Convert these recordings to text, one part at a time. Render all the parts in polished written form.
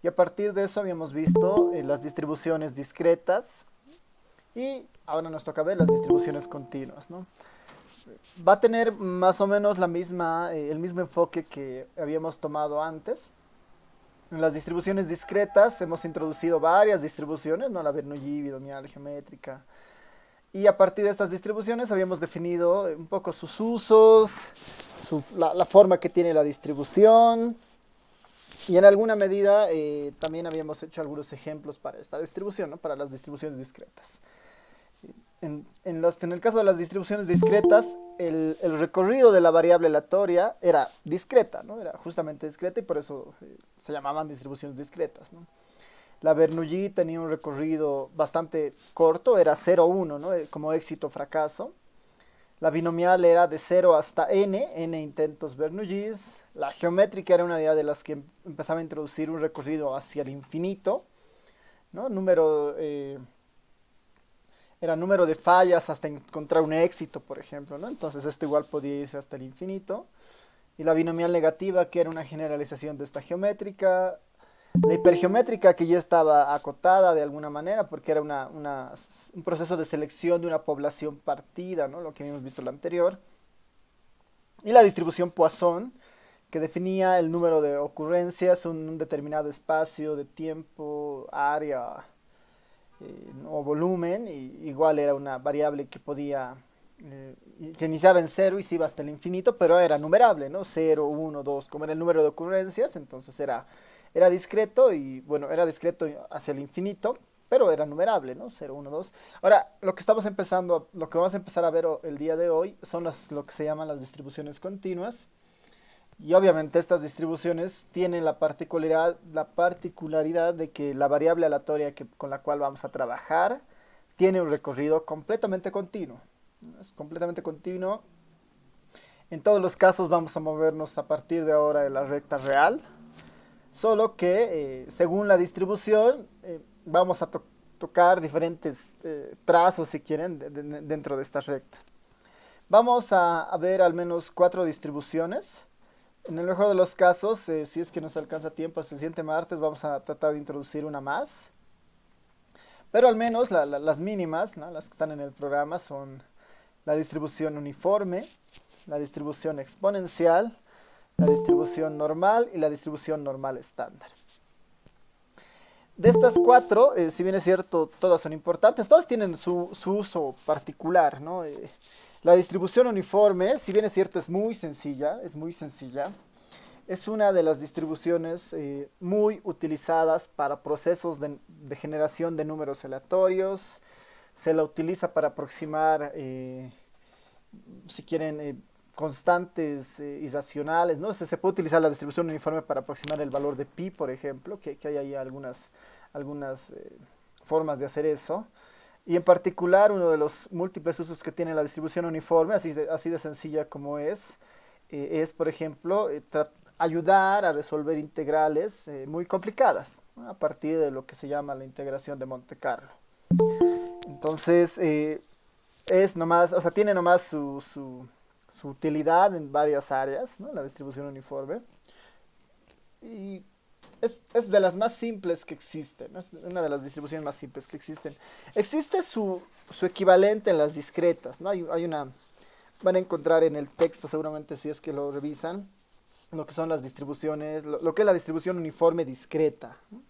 Y a partir de eso habíamos visto las distribuciones discretas y ahora nos toca ver las distribuciones continuas, ¿no? Va a tener más o menos el mismo enfoque que habíamos tomado antes. En las distribuciones discretas hemos introducido varias distribuciones, ¿no? La Bernoulli, binomial, geométrica. Y a partir de estas distribuciones habíamos definido un poco sus usos, la forma que tiene la distribución. Y en alguna medida también habíamos hecho algunos ejemplos para esta distribución, ¿no? Para las distribuciones discretas. En el caso de las distribuciones discretas, el recorrido de la variable aleatoria era discreta, ¿no? Era justamente discreta y por eso se llamaban distribuciones discretas, ¿no? La Bernoulli tenía un recorrido bastante corto, era 0, 1, ¿no? Como éxito o fracaso. La binomial era de 0 hasta n intentos Bernoullis. La geométrica era una de las que empezaba a introducir un recorrido hacia el infinito, ¿no? Era número de fallas hasta encontrar un éxito, por ejemplo, ¿no? Entonces esto igual podía irse hasta el infinito. Y la binomial negativa, que era una generalización de esta geométrica. La hipergeométrica, que ya estaba acotada de alguna manera, porque era un proceso de selección de una población partida, ¿no? Lo que habíamos visto en la anterior. Y la distribución Poisson, que definía el número de ocurrencias en un determinado espacio de tiempo, área o volumen, y igual era una variable que podía, que iniciaba en cero y se iba hasta el infinito, pero era numerable, ¿no? Cero, uno, 2, como era el número de ocurrencias, entonces era discreto y bueno, era discreto hacia el infinito, pero era numerable, ¿no? Cero, uno, 2. Ahora, lo que vamos a empezar a ver el día de hoy son lo que se llaman las distribuciones continuas. Y obviamente estas distribuciones tienen la particularidad de que la variable aleatoria con la cual vamos a trabajar tiene un recorrido completamente continuo. Es completamente continuo. En todos los casos vamos a movernos a partir de ahora de la recta real. Solo que según la distribución vamos a tocar diferentes trazos, si quieren, dentro de esta recta. Vamos a ver al menos 4 distribuciones. En el mejor de los casos, si es que nos alcanza tiempo, hasta el siguiente martes vamos a tratar de introducir una más. Pero al menos las mínimas, ¿no? Las que están en el programa son la distribución uniforme, la distribución exponencial, la distribución normal y la distribución normal estándar. De estas 4, si bien es cierto, todas son importantes, todas tienen su uso particular, ¿no? La distribución uniforme, si bien es cierto, es muy sencilla, es una de las distribuciones muy utilizadas para procesos de generación de números aleatorios. Se la utiliza para aproximar, si quieren, constantes irracionales, ¿no? Se puede utilizar la distribución uniforme para aproximar el valor de pi, por ejemplo, que hay ahí algunas formas de hacer eso. Y en particular, uno de los múltiples usos que tiene la distribución uniforme, así de sencilla como es, por ejemplo, ayudar a resolver integrales muy complicadas, ¿no? A partir de lo que se llama la integración de Monte Carlo. Entonces, es nomás, o sea, tiene nomás su utilidad en varias áreas, ¿no? La distribución uniforme. Y es de las más simples que existen, ¿no? Es una de las distribuciones más simples que existen. Existe su equivalente en las discretas, ¿no? Van a encontrar en el texto seguramente si es que lo revisan, lo que son las distribuciones, lo que es la distribución uniforme discreta, ¿no?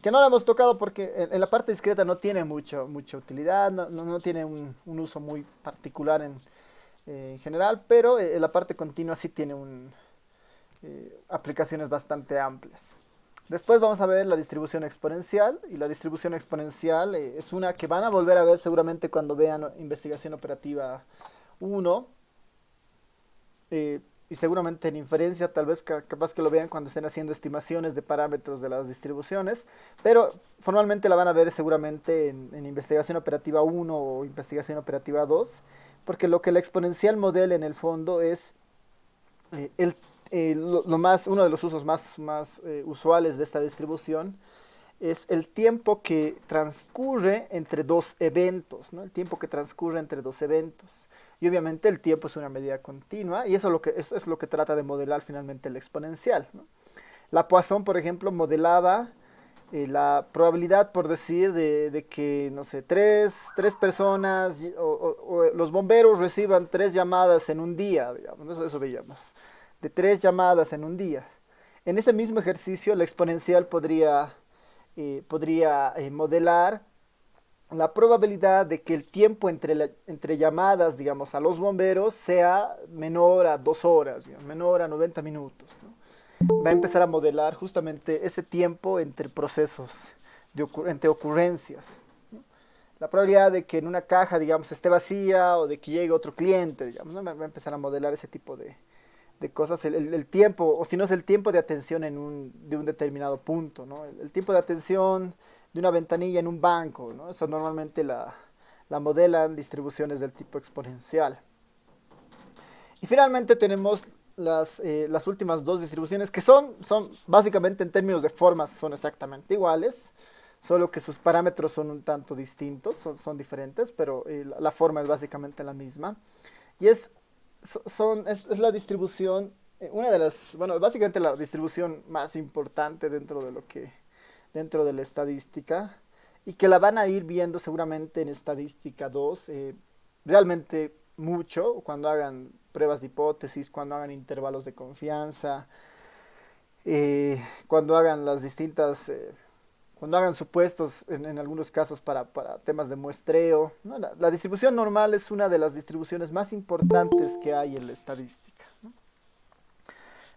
Que no la hemos tocado porque en la parte discreta no tiene mucha utilidad, no tiene un uso muy particular en general, pero en la parte continua sí tiene aplicaciones bastante amplias. Después vamos a ver la distribución exponencial, y la distribución exponencial es una que van a volver a ver seguramente cuando vean investigación operativa 1, y seguramente en inferencia, tal vez capaz que lo vean cuando estén haciendo estimaciones de parámetros de las distribuciones, pero formalmente la van a ver seguramente en investigación operativa 1 o investigación operativa 2, porque lo que la exponencial modela en el fondo es uno de los usos más usuales de esta distribución es el tiempo que transcurre entre dos eventos, ¿no? El tiempo que transcurre entre dos eventos. Y obviamente el tiempo es una medida continua y eso es lo que trata de modelar finalmente el exponencial, ¿no? La Poisson, por ejemplo, modelaba la probabilidad, por decir, de que, no sé, tres personas o los bomberos reciban 3 llamadas en un día, digamos, ¿no? Eso veíamos, de 3 llamadas en un día. En ese mismo ejercicio, la exponencial podría modelar la probabilidad de que el tiempo entre llamadas, digamos, a los bomberos sea menor a 2 horas, digamos, menor a 90 minutos, ¿no? Va a empezar a modelar justamente ese tiempo entre procesos, entre ocurrencias. La probabilidad de que en una caja, digamos, esté vacía o de que llegue otro cliente, digamos, ¿no? Va a empezar a modelar ese tipo de cosas, el tiempo, o si no es el tiempo de atención de un determinado punto, ¿no? El tiempo de atención de una ventanilla en un banco, ¿no? Eso normalmente la modelan distribuciones del tipo exponencial. Y finalmente tenemos las últimas dos distribuciones que son básicamente en términos de formas son exactamente iguales, solo que sus parámetros son un tanto distintos, son diferentes, pero la forma es básicamente la misma. Y es la distribución, una de las, bueno, básicamente la distribución más importante dentro de la estadística y que la van a ir viendo seguramente en estadística 2 realmente mucho cuando hagan pruebas de hipótesis, cuando hagan intervalos de confianza, cuando hagan las distintas, cuando hagan supuestos en algunos casos para temas de muestreo, ¿no? La distribución normal es una de las distribuciones más importantes que hay en la estadística, ¿no?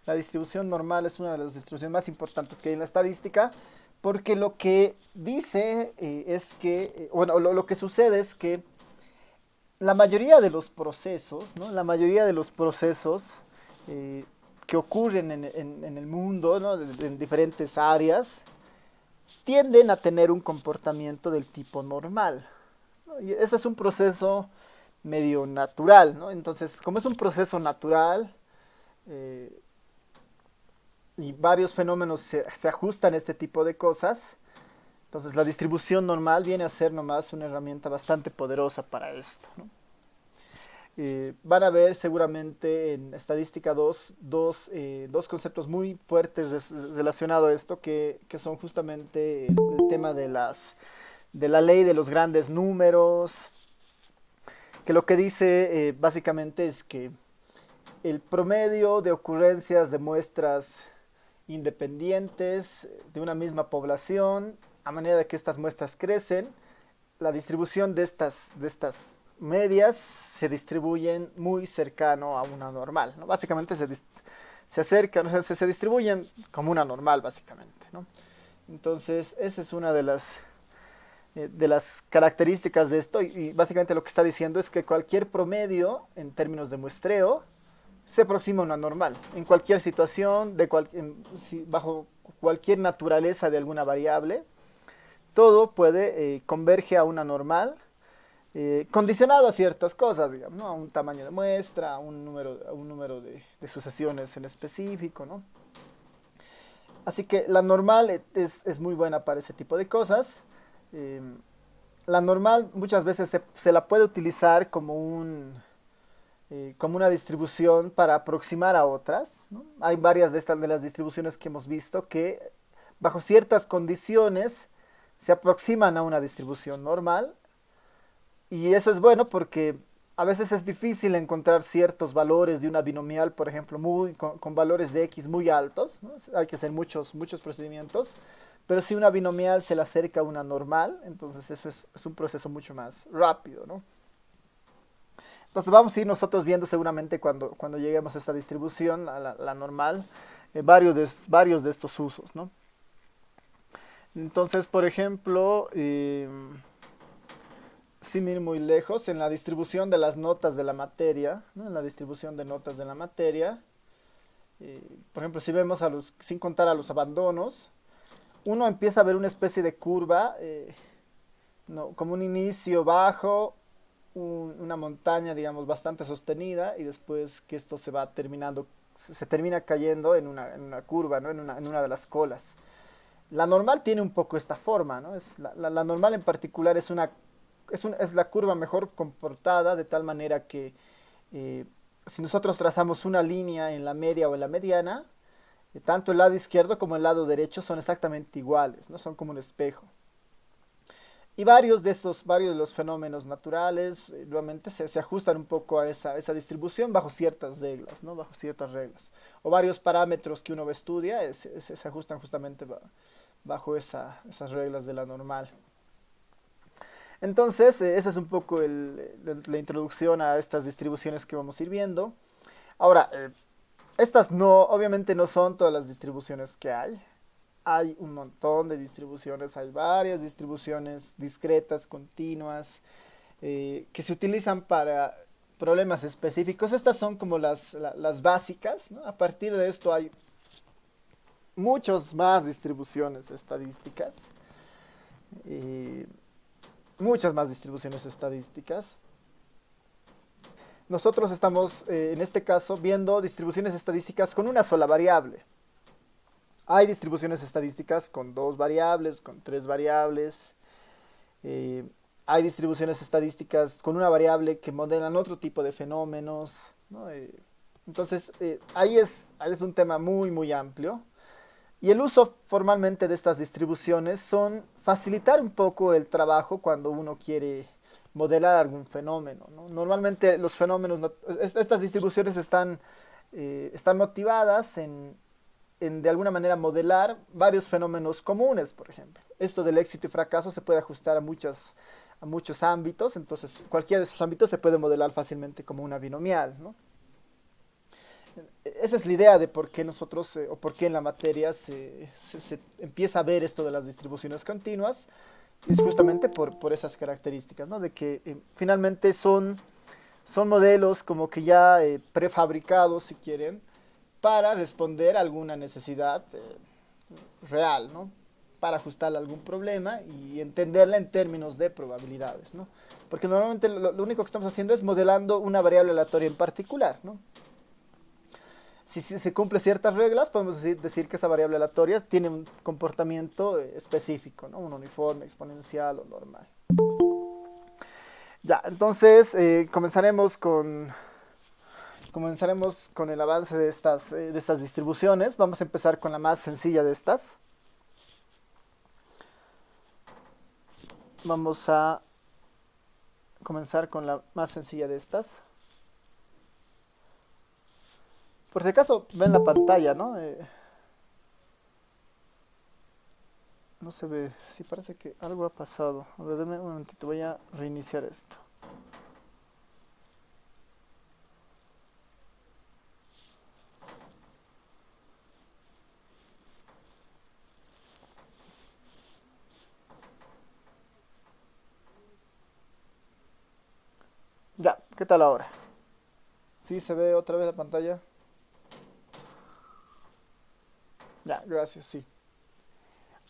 La distribución normal es una de las distribuciones más importantes que hay en la estadística porque lo que dice es que, bueno, lo que sucede es que la mayoría de los procesos, ¿no? La mayoría de los procesos que ocurren en el mundo, ¿no? En diferentes áreas, tienden a tener un comportamiento del tipo normal, ¿no? Y ese es un proceso medio natural, ¿no? Entonces, como es un proceso natural eh, y varios fenómenos se ajustan a este tipo de cosas, entonces la distribución normal viene a ser nomás una herramienta bastante poderosa para esto, ¿no? Van a ver seguramente en estadística dos conceptos muy fuertes relacionados a esto, que son justamente el tema de la ley de los grandes números, que lo que dice básicamente es que el promedio de ocurrencias de muestras independientes de una misma población, a manera de que estas muestras crecen, la distribución de estas medias se distribuyen muy cercano a una normal, ¿no? Básicamente se acercan, o sea, se distribuyen como una normal, básicamente, ¿no? Entonces, esa es una de las características de esto y básicamente lo que está diciendo es que cualquier promedio en términos de muestreo se aproxima a una normal. En cualquier situación, bajo cualquier naturaleza de alguna variable, todo puede converge a una normal, condicionado a ciertas cosas, digamos, ¿no? A un tamaño de muestra, a un número de sucesiones en específico, ¿no? Así que la normal es muy buena para ese tipo de cosas. Eh, la normal muchas veces se la puede utilizar como una distribución para aproximar a otras, ¿no? Hay varias de las distribuciones que hemos visto que bajo ciertas condiciones se aproximan a una distribución normal y eso es bueno porque a veces es difícil encontrar ciertos valores de una binomial, por ejemplo, con valores de x muy altos, ¿no? Hay que hacer muchos procedimientos, pero si una binomial se le acerca a una normal, entonces eso es un proceso mucho más rápido, ¿no? Entonces vamos a ir nosotros viendo seguramente cuando lleguemos a esta distribución, a la normal, varios de estos usos, ¿no? Entonces, por ejemplo, sin ir muy lejos, en la distribución de las notas de la materia, ¿no? En la distribución de notas de la materia, por ejemplo, si vemos sin contar a los abandonos, uno empieza a ver una especie de curva, no, como un inicio bajo, una montaña, digamos, bastante sostenida y después que esto se va terminando, se termina cayendo en una curva, ¿no? En una de las colas. La normal tiene un poco esta forma, ¿no? La normal en particular es la curva mejor comportada de tal manera que si nosotros trazamos una línea en la media o en la mediana, Tanto el lado izquierdo como el lado derecho son exactamente iguales, ¿no? Son como un espejo. Y varios de los fenómenos naturales, nuevamente se ajustan un poco a esa distribución bajo ciertas reglas, ¿no? Bajo ciertas reglas. O varios parámetros que uno estudia se ajustan justamente bajo esas reglas de la normal. Entonces, esa es un poco la introducción a estas distribuciones que vamos a ir viendo. Ahora, estas no, obviamente no son todas las distribuciones que hay. Hay un montón de distribuciones, hay varias distribuciones discretas, continuas, que se utilizan para problemas específicos. Estas son como las básicas, ¿no? A partir de esto hay muchas más distribuciones estadísticas, eh, muchas más distribuciones estadísticas. Nosotros estamos, en este caso, viendo distribuciones estadísticas con una sola variable. Hay distribuciones estadísticas con dos variables, con tres variables. eh, Hay distribuciones estadísticas con una variable que modelan otro tipo de fenómenos, ¿no? Entonces, ahí es un tema muy, muy amplio. Y el uso formalmente de estas distribuciones son facilitar un poco el trabajo cuando uno quiere modelar algún fenómeno, ¿no? Normalmente los fenómenos, estas distribuciones están motivadas en de alguna manera modelar varios fenómenos comunes, por ejemplo. Esto del éxito y fracaso se puede ajustar a muchos ámbitos, entonces cualquiera de esos ámbitos se puede modelar fácilmente como una binomial, ¿no? Esa es la idea de por qué nosotros, o por qué en la materia se empieza a ver esto de las distribuciones continuas, es justamente por esas características, ¿no? De que finalmente son modelos como que ya prefabricados, si quieren, para responder a alguna necesidad real, ¿no? Para ajustar algún problema y entenderla en términos de probabilidades, ¿no? Porque normalmente lo único que estamos haciendo es modelando una variable aleatoria en particular, ¿no? Si se cumple ciertas reglas, podemos decir que esa variable aleatoria tiene un comportamiento específico, ¿no? Un uniforme, exponencial o normal. Ya, entonces comenzaremos con el avance de estas distribuciones. Vamos a empezar con la más sencilla de estas. Vamos a comenzar con la más sencilla de estas. Por si acaso ven la pantalla, ¿no? No se ve. Sí, parece que algo ha pasado. A ver, dame un momentito, voy a reiniciar esto. Ya, ¿qué tal ahora? ¿Sí se ve otra vez la pantalla? Ya, gracias, sí.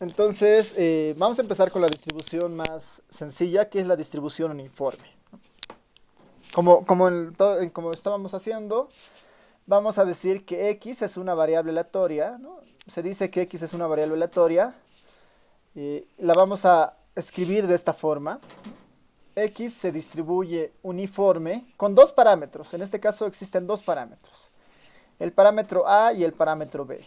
Entonces, vamos a empezar con la distribución más sencilla, que es la distribución uniforme. Como estábamos haciendo, vamos a decir que x es una variable aleatoria, ¿no? Se dice que x es una variable aleatoria. La vamos a escribir de esta forma. X se distribuye uniforme con dos parámetros. En este caso existen dos parámetros. El parámetro A y el parámetro B.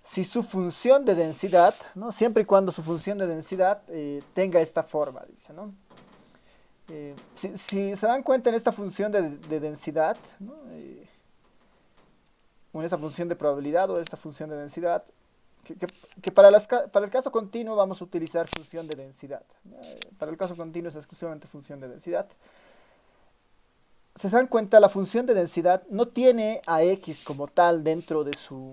Si su función de densidad, ¿no? Siempre y cuando su función de densidad tenga esta forma, dice, ¿no? Si se dan cuenta en esta función de densidad, ¿no? O en esta función de probabilidad o esta función de densidad, que para el caso continuo vamos a utilizar función de densidad. Para el caso continuo es exclusivamente función de densidad. Se dan cuenta, la función de densidad no tiene a x como tal dentro de su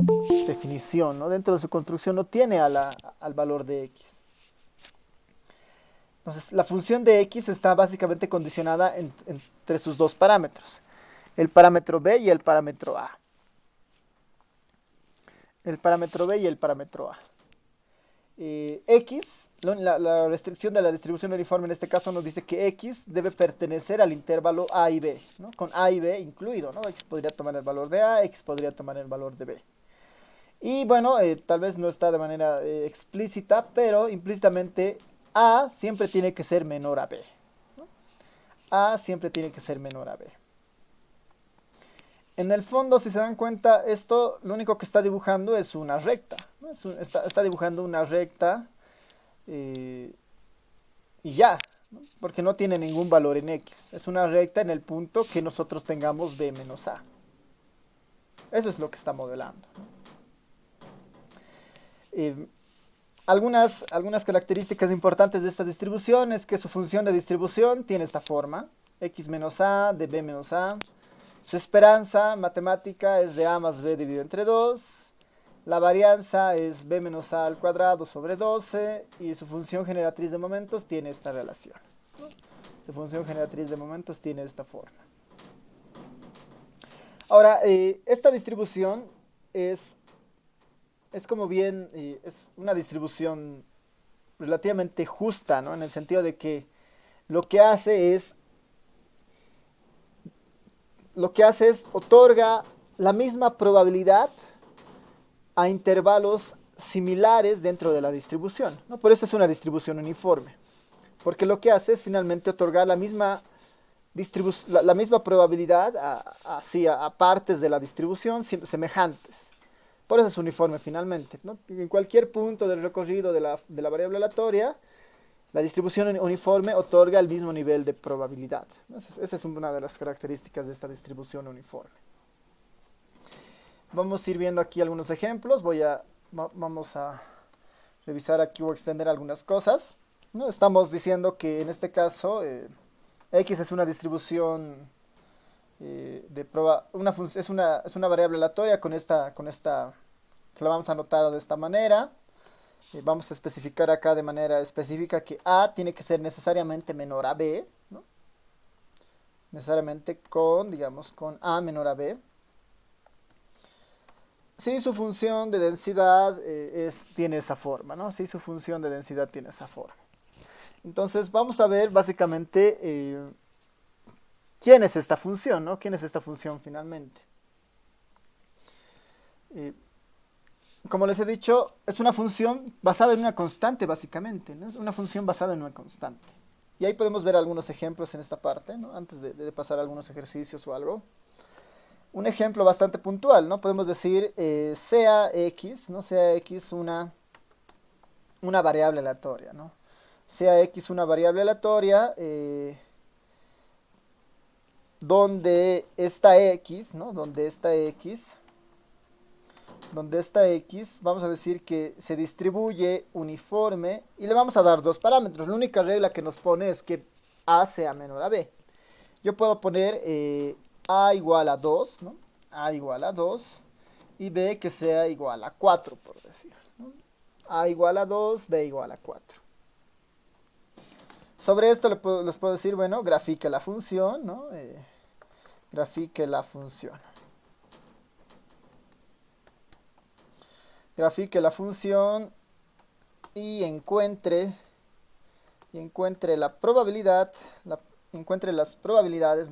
definición, ¿no? Dentro de su construcción no tiene al valor de x. Entonces, la función de x está básicamente condicionada entre sus dos parámetros, el parámetro b y el parámetro a. El parámetro b y el parámetro a. X, la restricción de la distribución uniforme en este caso nos dice que x debe pertenecer al intervalo a y b, ¿no? Con a y b incluido, ¿no? X podría tomar el valor de a, x podría tomar el valor de b. Y bueno, tal vez no está de manera explícita, pero implícitamente a siempre tiene que ser menor a b, ¿no? A siempre tiene que ser menor a b. En el fondo, si se dan cuenta, esto lo único que está dibujando es una recta, ¿no? Está dibujando una recta eh, y ya, ¿no? Porque no tiene ningún valor en x. Es una recta en el punto que nosotros tengamos b menos a. Eso es lo que está modelando, ¿no? Algunas características importantes de esta distribución es que su función de distribución tiene esta forma, x menos a de b menos a. Su esperanza matemática es de a más b dividido entre 2. La varianza es b menos a al cuadrado sobre 12. Y su función generatriz de momentos tiene esta relación, ¿no? Su función generatriz de momentos tiene esta forma. Ahora, esta distribución es como bien, es una distribución relativamente justa, ¿no? En el sentido de que lo que hace es otorga la misma probabilidad a intervalos similares dentro de la distribución, ¿no? Por eso es una distribución uniforme, porque lo que hace es finalmente otorgar la misma probabilidad a partes de la distribución semejantes. Por eso es uniforme finalmente, ¿no? En cualquier punto del recorrido de la variable aleatoria, la distribución uniforme otorga el mismo nivel de probabilidad. Esa es una de las características de esta distribución uniforme. Vamos a ir viendo aquí algunos ejemplos. Vamos a revisar aquí o extender algunas cosas, ¿no? Estamos diciendo que en este caso x es una distribución es una variable aleatoria con esta que la vamos a anotar de esta manera. Vamos a especificar acá de manera específica que a tiene que ser necesariamente menor a b, ¿no? Necesariamente digamos, con a menor a b. Si su función de densidad tiene esa forma, ¿no? Si su función de densidad tiene esa forma. Entonces vamos a ver básicamente quién es esta función, ¿no? ¿Quién es esta función finalmente? Como les he dicho, es una función basada en una constante básicamente, ¿no? Es una función basada en una constante. Y ahí podemos ver algunos ejemplos en esta parte, ¿no? Antes de pasar a algunos ejercicios o algo. Un ejemplo bastante puntual, ¿no? Podemos decir sea x, ¿no? Sea x una variable aleatoria, ¿no? Sea x una variable aleatoria donde esta x, ¿no? Donde esta x, vamos a decir que se distribuye uniforme y le vamos a dar dos parámetros. La única regla que nos pone es que a sea menor a b. Yo puedo poner a igual a 2, ¿no? A igual a 2 y b que sea igual a 4, por decir, ¿no? A igual a 2, b igual a 4. Sobre esto les puedo decir, bueno, grafique la función, ¿no? Grafique la función. Grafique la función y encuentre la probabilidad, encuentre las probabilidades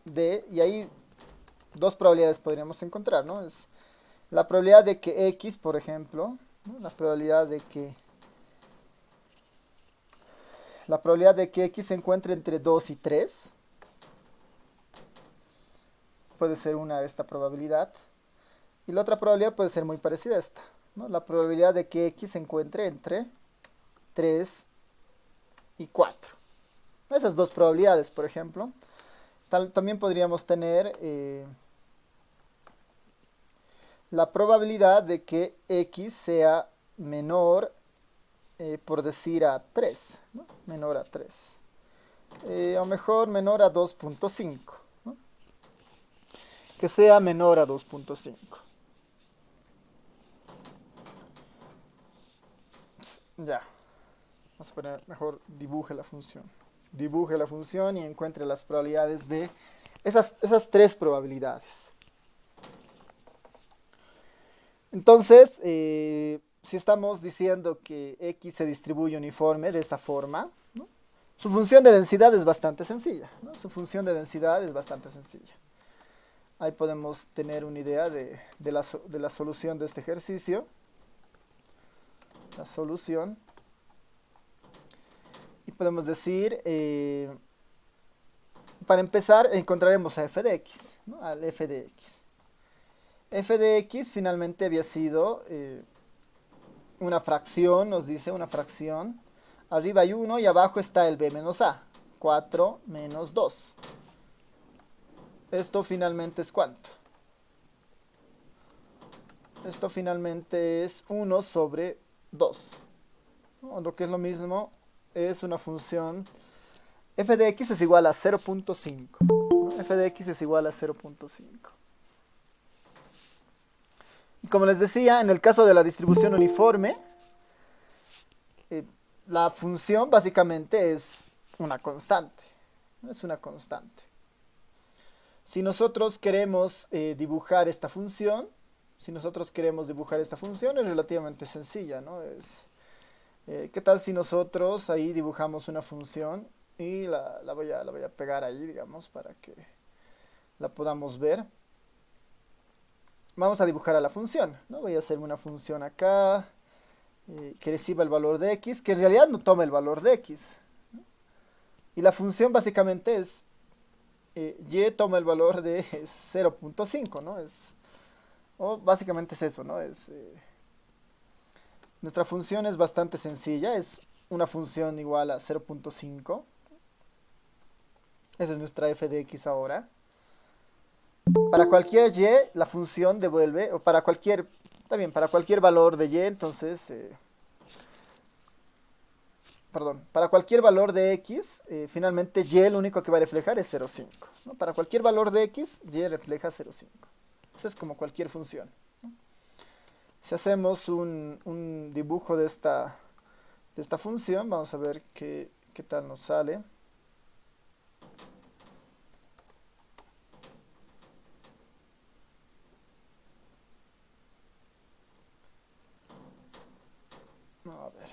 de, y ahí dos probabilidades podríamos encontrar, ¿no? Es la probabilidad de que x, por ejemplo, ¿no? La probabilidad de que x se encuentre entre 2 y 3. Puede ser una de esta probabilidad. Y la otra probabilidad puede ser muy parecida a esta, ¿no? La probabilidad de que x se encuentre entre 3 y 4. Esas dos probabilidades, por ejemplo. También podríamos tener la probabilidad de que x sea menor, por decir, a 3, ¿no? Menor a 3. O mejor, menor a 2.5. ¿no? Que sea menor a 2.5. Ya. Vamos a poner, mejor dibuje la función. Dibuje la función y encuentre las probabilidades de esas tres probabilidades. Entonces, si estamos diciendo que x se distribuye uniforme de esta forma, ¿no? Su función de densidad es bastante sencilla, ¿no? Su función de densidad es bastante sencilla. Ahí podemos tener una idea de la solución de este ejercicio. La solución. Y podemos decir, para empezar, encontraremos a f de x, ¿no? Al f de x. F de x finalmente había sido una fracción, nos dice una fracción. Arriba hay 1 y abajo está el b menos a. 4 menos 2. Esto finalmente es ¿cuánto? Esto finalmente es 1 sobre 2. O lo que es lo mismo, es una función. F de x es igual a 0.5. ¿No? F de x es igual a 0.5. Y como les decía, en el caso de la distribución uniforme, la función básicamente es una constante. ¿No? Es una constante. Si nosotros queremos dibujar esta función, es relativamente sencilla, ¿no? ¿Qué tal si nosotros ahí dibujamos una función y la voy a pegar ahí, digamos, para que la podamos ver? Vamos a dibujar a la función, ¿no? Voy a hacer una función acá que reciba el valor de x, que en realidad no toma el valor de x, ¿no? Y la función básicamente es y toma el valor de 0.5, ¿no? O básicamente es eso, ¿no? Nuestra función es bastante sencilla, es una función igual a 0.5. Esa es nuestra f de x ahora. Para cualquier y, la función devuelve, o para cualquier valor de y, entonces, para cualquier valor de x, finalmente y lo único que va a reflejar es 0.5, ¿no? Para cualquier valor de x, y refleja 0.5. Eso es como cualquier función, ¿no? Si hacemos un dibujo de esta función, vamos a ver qué tal nos sale. A ver.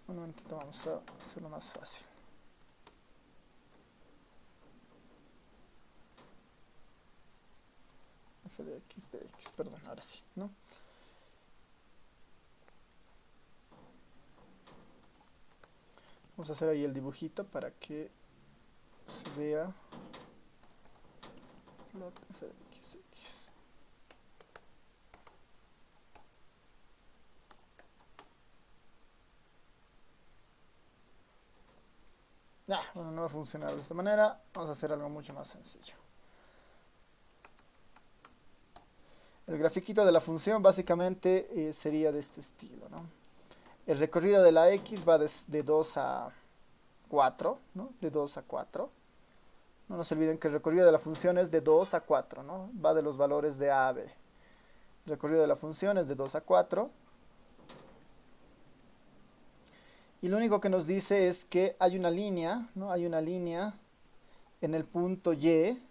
Un momentito, vamos a hacerlo más fácil. F de x, perdón, ahora sí, ¿no? Vamos a hacer ahí el dibujito para que se vea. F de x. Bueno, no va a funcionar de esta manera. Vamos a hacer algo mucho más sencillo. El grafiquito de la función básicamente sería de este estilo, ¿no? El recorrido de la x va de 2 a 4, ¿no? De 2 a 4. No nos olviden que el recorrido de la función es de 2 a 4, ¿no? Va de los valores de a a b. El recorrido de la función es de 2 a 4. Y lo único que nos dice es que hay una línea, ¿no? Hay una línea en el punto y,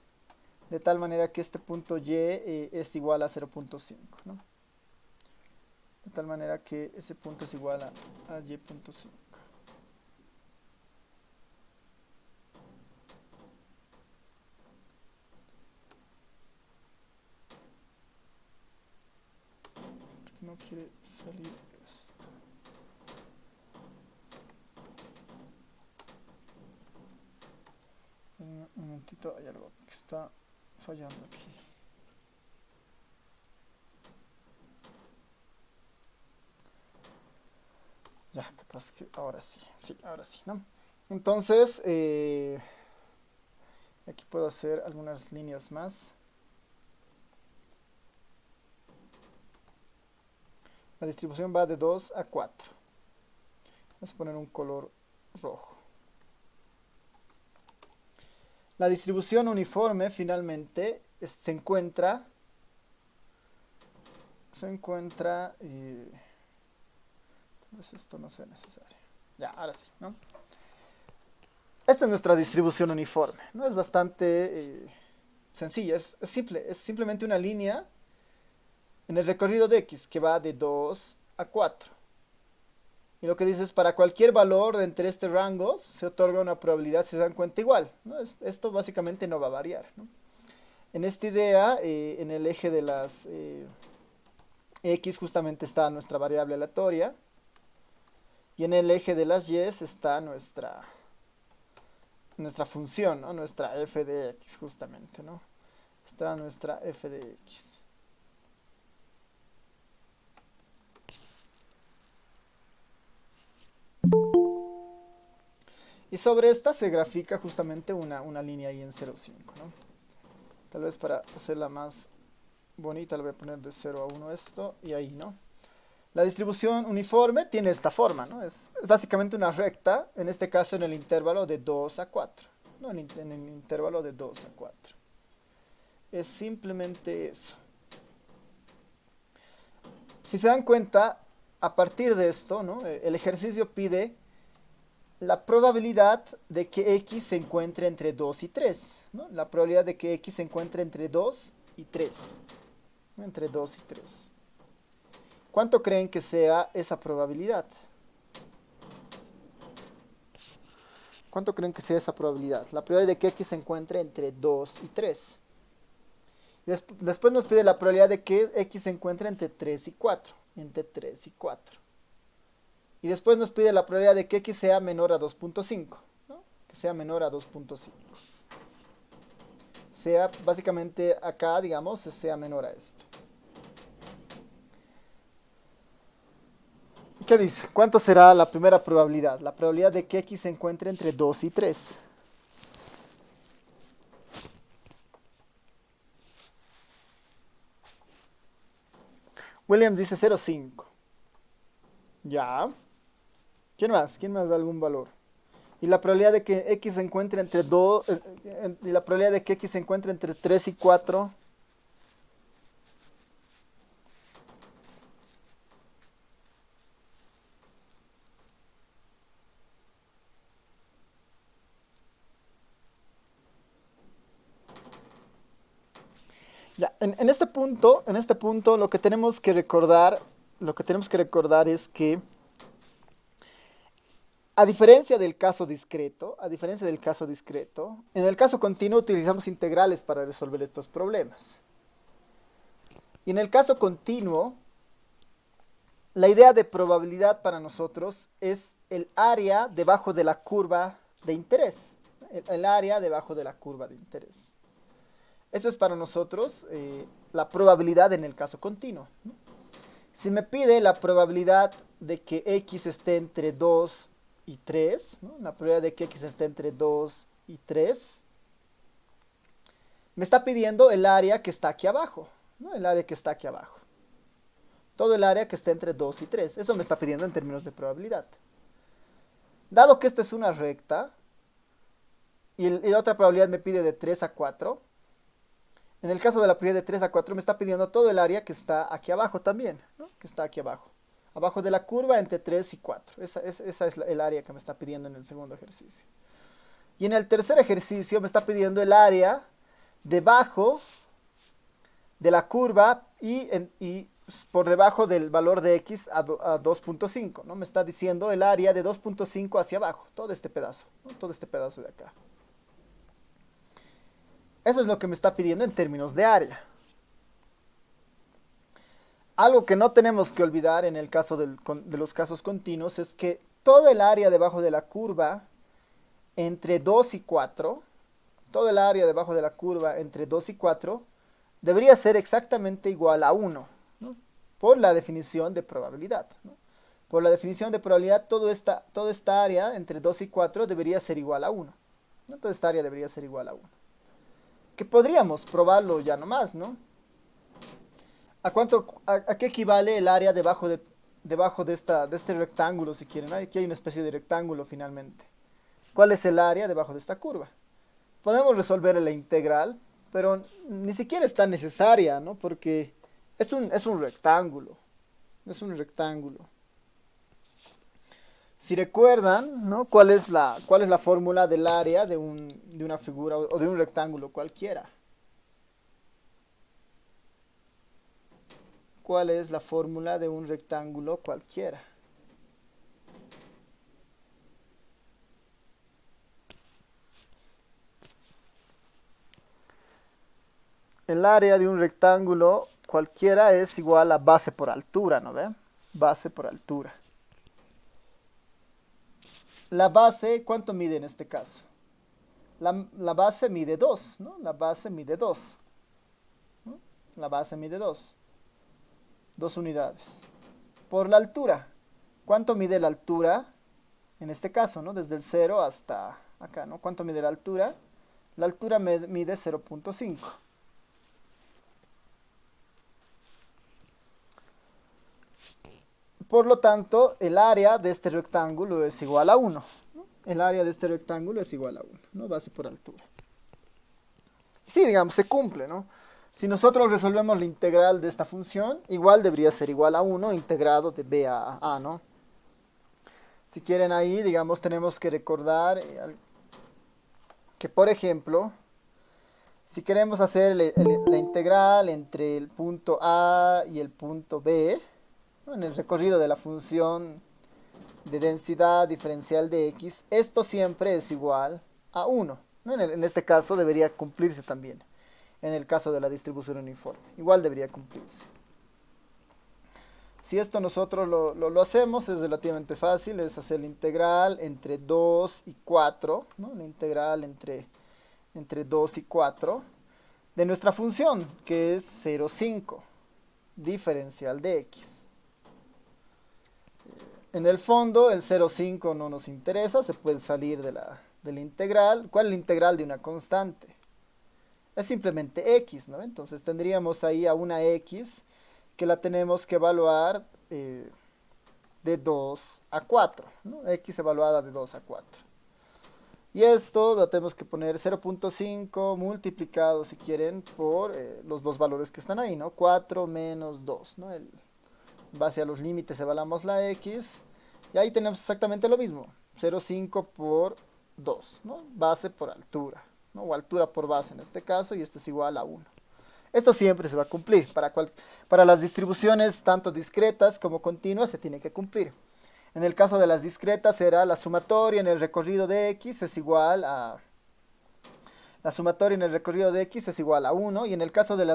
de tal manera que este punto y es igual a 0.5, ¿no? De tal manera que ese punto es igual a y.5. No quiere salir esto. Un momentito, hay algo que está fallando aquí. Ya, capaz que ahora sí. Sí, ahora sí, ¿no? Entonces, aquí puedo hacer algunas líneas más. La distribución va de 2 a 4. Vamos a poner un color rojo. La distribución uniforme finalmente se encuentra tal vez esto no sea necesario. Ya, ahora sí, ¿no? Esta es nuestra distribución uniforme, ¿no? Es bastante sencilla, es simple, es simplemente una línea en el recorrido de x que va de 2 a 4. Y lo que dice es, para cualquier valor de entre este rango se otorga una probabilidad si se dan cuenta igual, ¿no? Esto básicamente no va a variar, ¿no? En esta idea, en el eje de las X justamente está nuestra variable aleatoria. Y en el eje de las Y está nuestra función, ¿no? Nuestra f de x justamente, ¿no? Está nuestra f de x. Y sobre esta se grafica justamente una línea ahí en 0,5, ¿no? Tal vez para hacerla más bonita le voy a poner de 0 a 1 esto y ahí, ¿no? La distribución uniforme tiene esta forma, ¿no? Es básicamente una recta, en este caso en el intervalo de 2 a 4, ¿no? En el intervalo de 2 a 4. Es simplemente eso. Si se dan cuenta, a partir de esto, ¿no? El ejercicio pide la probabilidad de que x se encuentre entre 2 y 3, ¿no? La probabilidad de que x se encuentre entre 2 y 3, ¿no? Entre 2 y 3. ¿Cuánto creen que sea esa probabilidad? ¿Cuánto creen que sea esa probabilidad? La probabilidad de que x se encuentre entre 2 y 3. Después nos pide la probabilidad de que x se encuentre entre 3 y 4. Entre 3 y 4. Y después nos pide la probabilidad de que x sea menor a 2.5, ¿no? Que sea menor a 2.5. Sea básicamente acá, digamos, sea menor a esto. ¿Qué dice? ¿Cuánto será la primera probabilidad? La probabilidad de que x se encuentre entre 2 y 3. Williams dice 0,5. Ya. ¿Quién más? ¿Quién más da algún valor? Y la probabilidad de que x se encuentre entre 2, y la probabilidad de que x se encuentre entre 3 y 4. Ya, en este punto, lo que tenemos que recordar es que a diferencia del caso discreto, en el caso continuo utilizamos integrales para resolver estos problemas. Y en el caso continuo, la idea de probabilidad para nosotros es el área debajo de la curva de interés. El área debajo de la curva de interés. Eso es para nosotros la probabilidad en el caso continuo, ¿no? Si me pide la probabilidad de que x esté entre 2 y 3, ¿no? La probabilidad de que x esté entre 2 y 3, me está pidiendo el área que está aquí abajo, ¿no? El área que está aquí abajo. Todo el área que está entre 2 y 3. Eso me está pidiendo en términos de probabilidad. Dado que esta es una recta, y la otra probabilidad me pide de 3 a 4, en el caso de la probabilidad de 3 a 4 me está pidiendo todo el área que está aquí abajo también, ¿no? Que está aquí abajo. Abajo de la curva entre 3 y 4. Esa es el área que me está pidiendo en el segundo ejercicio. Y en el tercer ejercicio me está pidiendo el área debajo de la curva y por debajo del valor de x a 2.5, ¿no? Me está diciendo el área de 2.5 hacia abajo, todo este pedazo, ¿no? Todo este pedazo de acá. Eso es lo que me está pidiendo en términos de área. Algo que no tenemos que olvidar en el caso de los casos continuos es que todo el área debajo de la curva entre 2 y 4, todo el área debajo de la curva entre 2 y 4 debería ser exactamente igual a 1, ¿no? Por la definición de probabilidad, ¿no? Por la definición de probabilidad, toda esta área entre 2 y 4 debería ser igual a 1, ¿no? Toda esta área debería ser igual a 1. Que podríamos probarlo ya nomás, ¿no? ¿A qué equivale el área debajo de este rectángulo, si quieren? Aquí hay una especie de rectángulo finalmente. ¿Cuál es el área debajo de esta curva? Podemos resolver la integral, pero ni siquiera es tan necesaria, ¿no? Porque es un rectángulo. Es un rectángulo. Si recuerdan, ¿no? ¿Cuál es la fórmula del área de una figura o de un rectángulo cualquiera? ¿Cuál es la fórmula de un rectángulo cualquiera? el área de un rectángulo cualquiera es igual a base por altura, ¿no ve? Base por altura. La base, ¿cuánto mide en este caso? La base mide 2, ¿no? La base mide 2. ¿No? La base mide 2. 2 unidades. Por la altura. ¿Cuánto mide la altura? En este caso, ¿no? Desde el 0 hasta acá, ¿no? ¿Cuánto mide la altura? La altura mide 0.5. Por lo tanto, el área de este rectángulo es igual a 1. ¿No? El área de este rectángulo es igual a 1, ¿no? Base por altura. Sí, digamos, se cumple, ¿no? Si nosotros resolvemos la integral de esta función, igual debería ser igual a 1 integrado de b a a, ¿no? Si quieren ahí, digamos, tenemos que recordar que, por ejemplo, si queremos hacer la integral entre el punto A y el punto B, ¿no? En el recorrido de la función de densidad diferencial de x, esto siempre es igual a 1, ¿no? En este caso debería cumplirse también. En el caso de la distribución uniforme, igual debería cumplirse. Si esto nosotros lo hacemos, es relativamente fácil, es hacer la integral entre 2 y 4, ¿no? La integral entre 2 y 4 de nuestra función, que es 0,5, diferencial de x. En el fondo, el 0,5 no nos interesa, se puede salir de la integral. ¿Cuál es la integral de una constante? Es simplemente x, ¿no? Entonces tendríamos ahí a una x que la tenemos que evaluar de 2 a 4, ¿no? X evaluada de 2 a 4. Y esto lo tenemos que poner 0.5 multiplicado, si quieren, por los dos valores que están ahí, ¿no? 4 menos 2, ¿no? En base a los límites evaluamos la x. Y ahí tenemos exactamente lo mismo. 0,5 por 2, ¿no? Base por altura, ¿no? O altura por base en este caso. Y esto es igual a 1. Esto siempre se va a cumplir. Para las distribuciones tanto discretas como continuas se tiene que cumplir. En el caso de las discretas será la sumatoria en el recorrido de x es igual a... La sumatoria en el recorrido de x es igual a 1. Y en el caso de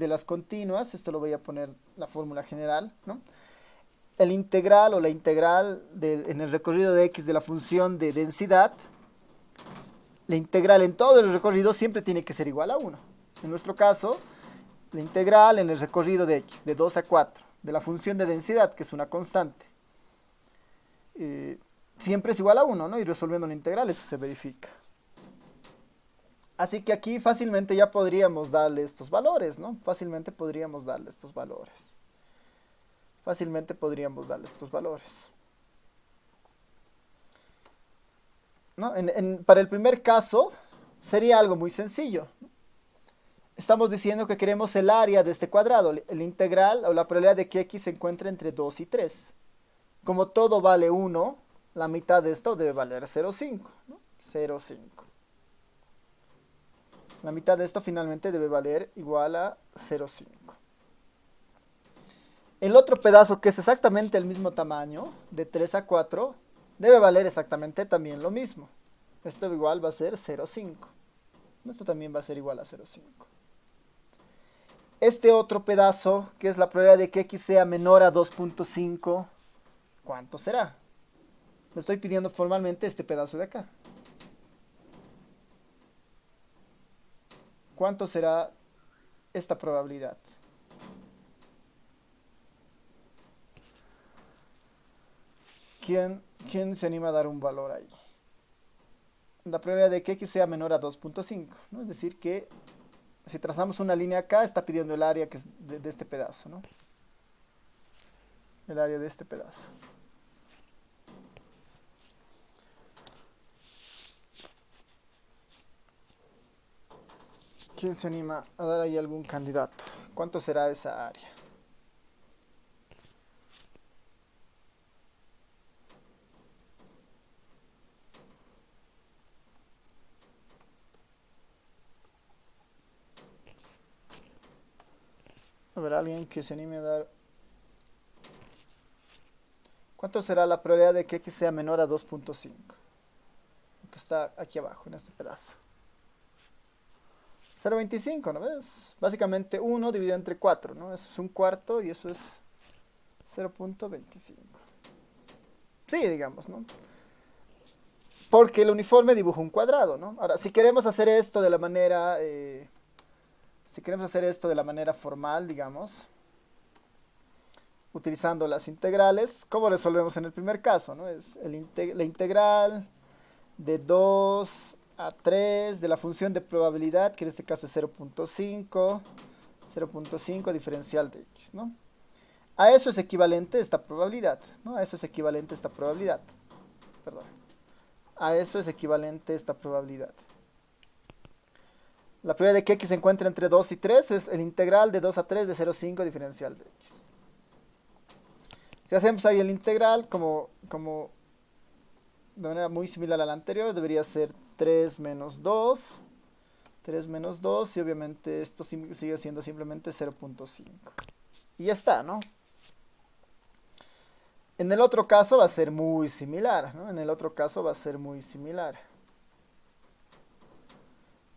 las continuas, esto lo voy a poner la fórmula general, ¿no? El integral o la integral en el recorrido de x de la función de densidad, la integral en todo el recorrido siempre tiene que ser igual a 1. En nuestro caso, la integral en el recorrido de x, de 2 a 4, de la función de densidad, que es una constante, siempre es igual a 1, ¿no? Y resolviendo la integral eso se verifica. Así que aquí fácilmente ya podríamos darle estos valores, ¿no? Fácilmente podríamos darle estos valores. ¿No? Para el primer caso sería algo muy sencillo. Estamos diciendo que queremos el área de este cuadrado, el integral o la probabilidad de que x se encuentre entre 2 y 3. Como todo vale 1, la mitad de esto debe valer 0,5, ¿no? 0,5. La mitad de esto finalmente debe valer igual a 0,5. El otro pedazo, que es exactamente el mismo tamaño, de 3 a 4, debe valer exactamente también lo mismo. Esto igual va a ser 0,5. Esto también va a ser igual a 0,5. Este otro pedazo, que es la probabilidad de que x sea menor a 2.5, ¿cuánto será? Le estoy pidiendo formalmente este pedazo de acá. ¿Cuánto será esta probabilidad? ¿Quién se anima a dar un valor ahí? La probabilidad de que x sea menor a 2.5, ¿no? Es decir que si trazamos una línea acá, está pidiendo el área que es de este pedazo, ¿no? El área de este pedazo. ¿Quién se anima a dar ahí algún candidato? ¿Cuánto será esa área? A ver, alguien que se anime a dar... ¿Cuánto será la probabilidad de que x sea menor a 2.5? Que está aquí abajo, en este pedazo. 0,25, ¿no ves? Básicamente 1 dividido entre 4, ¿no? Eso es un cuarto y eso es 0,25. Sí, digamos, ¿no? Porque el uniforme dibuja un cuadrado, ¿no? Ahora, si queremos hacer esto de la manera, formal, digamos, utilizando las integrales, ¿cómo resolvemos en el primer caso, no? Es la integral de 2 a 3 de la función de probabilidad, que en este caso es 0,5 diferencial de x, ¿no? A eso es equivalente esta probabilidad, ¿no? A eso es equivalente esta probabilidad. Perdón. A eso es equivalente esta probabilidad. La probabilidad de que x se encuentre entre 2 y 3 es el integral de 2 a 3 de 0,5 diferencial de x. Si hacemos ahí el integral como de manera muy similar a la anterior, debería ser 3 menos 2. 3 menos 2 y obviamente esto sigue siendo simplemente 0,5. Y ya está, ¿no? En el otro caso va a ser muy similar, ¿no? En el otro caso va a ser muy similar.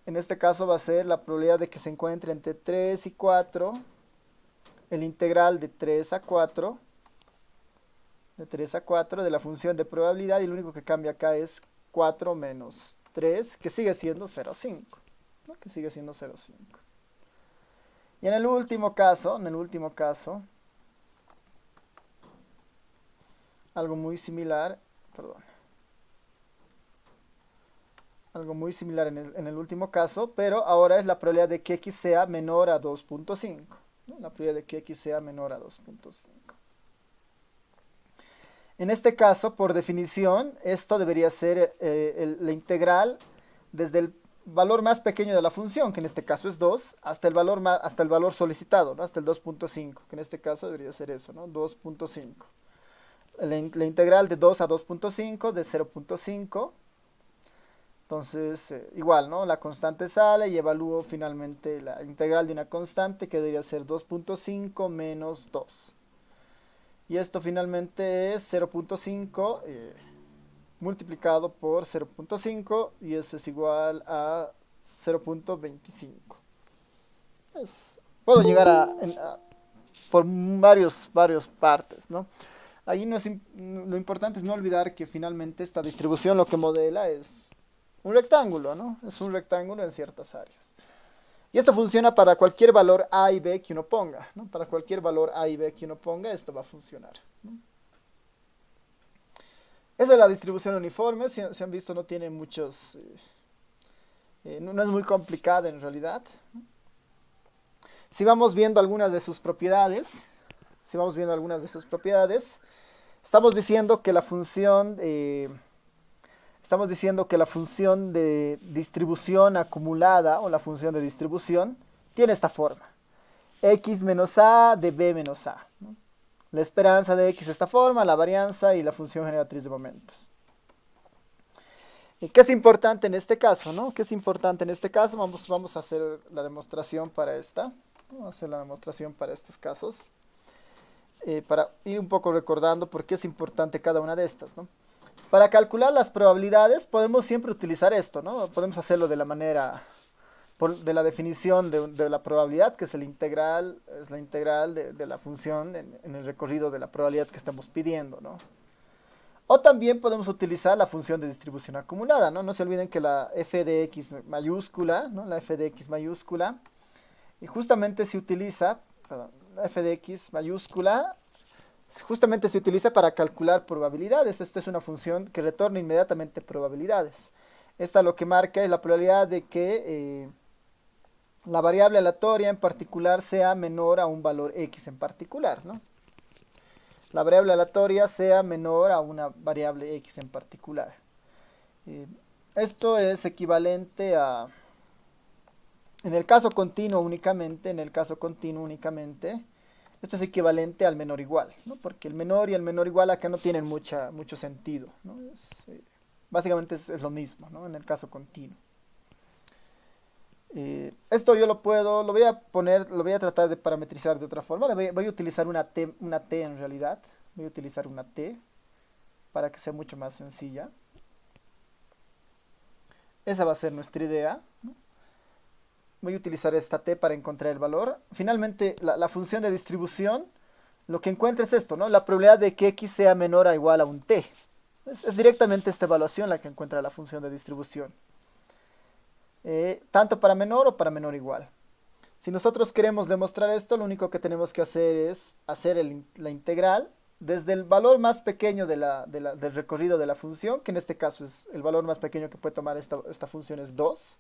En este caso va a ser la probabilidad de que se encuentre entre 3 y 4, el integral de 3 a 4, de la función de probabilidad, y lo único que cambia acá es 4 menos 3, que sigue siendo 0,5, ¿no? Que sigue siendo 0,5. Y en el último caso, algo muy similar, en el último caso, pero ahora es la probabilidad de que x sea menor a 2,5, ¿no? La probabilidad de que x sea menor a 2,5. En este caso, por definición, esto debería ser la integral desde el valor más pequeño de la función, que en este caso es 2, hasta el valor solicitado, ¿no? Hasta el 2,5, que en este caso debería ser eso, ¿no? 2,5. La integral de 2 a 2,5 de 0,5. Entonces, igual, ¿no? La constante sale y evalúo finalmente la integral de una constante que debería ser 2,5 menos 2. Y esto finalmente es 0,5 multiplicado por 0,5 y eso es igual a 0,25. Puedo llegar por varios partes, ¿no? Ahí lo importante es no olvidar que finalmente esta distribución lo que modela es un rectángulo, ¿no? Es un rectángulo en ciertas áreas. Y esto funciona para cualquier valor a y b que uno ponga, ¿no? Para cualquier valor a y b que uno ponga, esto va a funcionar, ¿no? Esa es la distribución uniforme. Si han visto, no tiene muchos... no es muy complicada en realidad. Si vamos viendo algunas de sus propiedades, estamos diciendo que la función de distribución acumulada, o la función de distribución, tiene esta forma. X menos A de B menos A, ¿no? La esperanza de X de esta forma, la varianza y la función generatriz de momentos. ¿Qué es importante en este caso, no? ¿Qué es importante en este caso? Vamos a hacer la demostración para esta. Vamos a hacer la demostración para estos casos. Para ir un poco recordando por qué es importante cada una de estas, ¿no? Para calcular las probabilidades podemos siempre utilizar esto, ¿no? Podemos hacerlo de la manera, de la definición de la probabilidad, que es la integral de la función en el recorrido de la probabilidad que estamos pidiendo, ¿no? O también podemos utilizar la función de distribución acumulada, ¿no? No se olviden que la f de x mayúscula, ¿no? La f de x mayúscula, y justamente se utiliza, la f de x mayúscula, justamente se utiliza para calcular probabilidades. Esta es una función que retorna inmediatamente probabilidades. Esta lo que marca es la probabilidad de que la variable aleatoria en particular sea menor a un valor x en particular, ¿no? La variable aleatoria sea menor a una variable x en particular. Esto es equivalente a, en el caso continuo únicamente, esto es equivalente al menor igual, ¿no? Porque el menor y el menor igual acá no tienen mucho sentido, ¿no? Básicamente es lo mismo, ¿no? En el caso continuo. Esto yo lo voy a tratar de parametrizar de otra forma. Voy a utilizar una t en realidad. Voy a utilizar una t para que sea mucho más sencilla. Esa va a ser nuestra idea, ¿no? voy a utilizar esta t para encontrar el valor. Finalmente, la función de distribución, lo que encuentra es esto, ¿no? La probabilidad de que x sea menor o igual a un t. Es directamente esta evaluación la que encuentra la función de distribución. Tanto para menor o para menor igual. Si nosotros queremos demostrar esto, lo único que tenemos que hacer es hacer la integral desde el valor más pequeño del recorrido de la función, que en este caso es el valor más pequeño que puede tomar esta función es 2,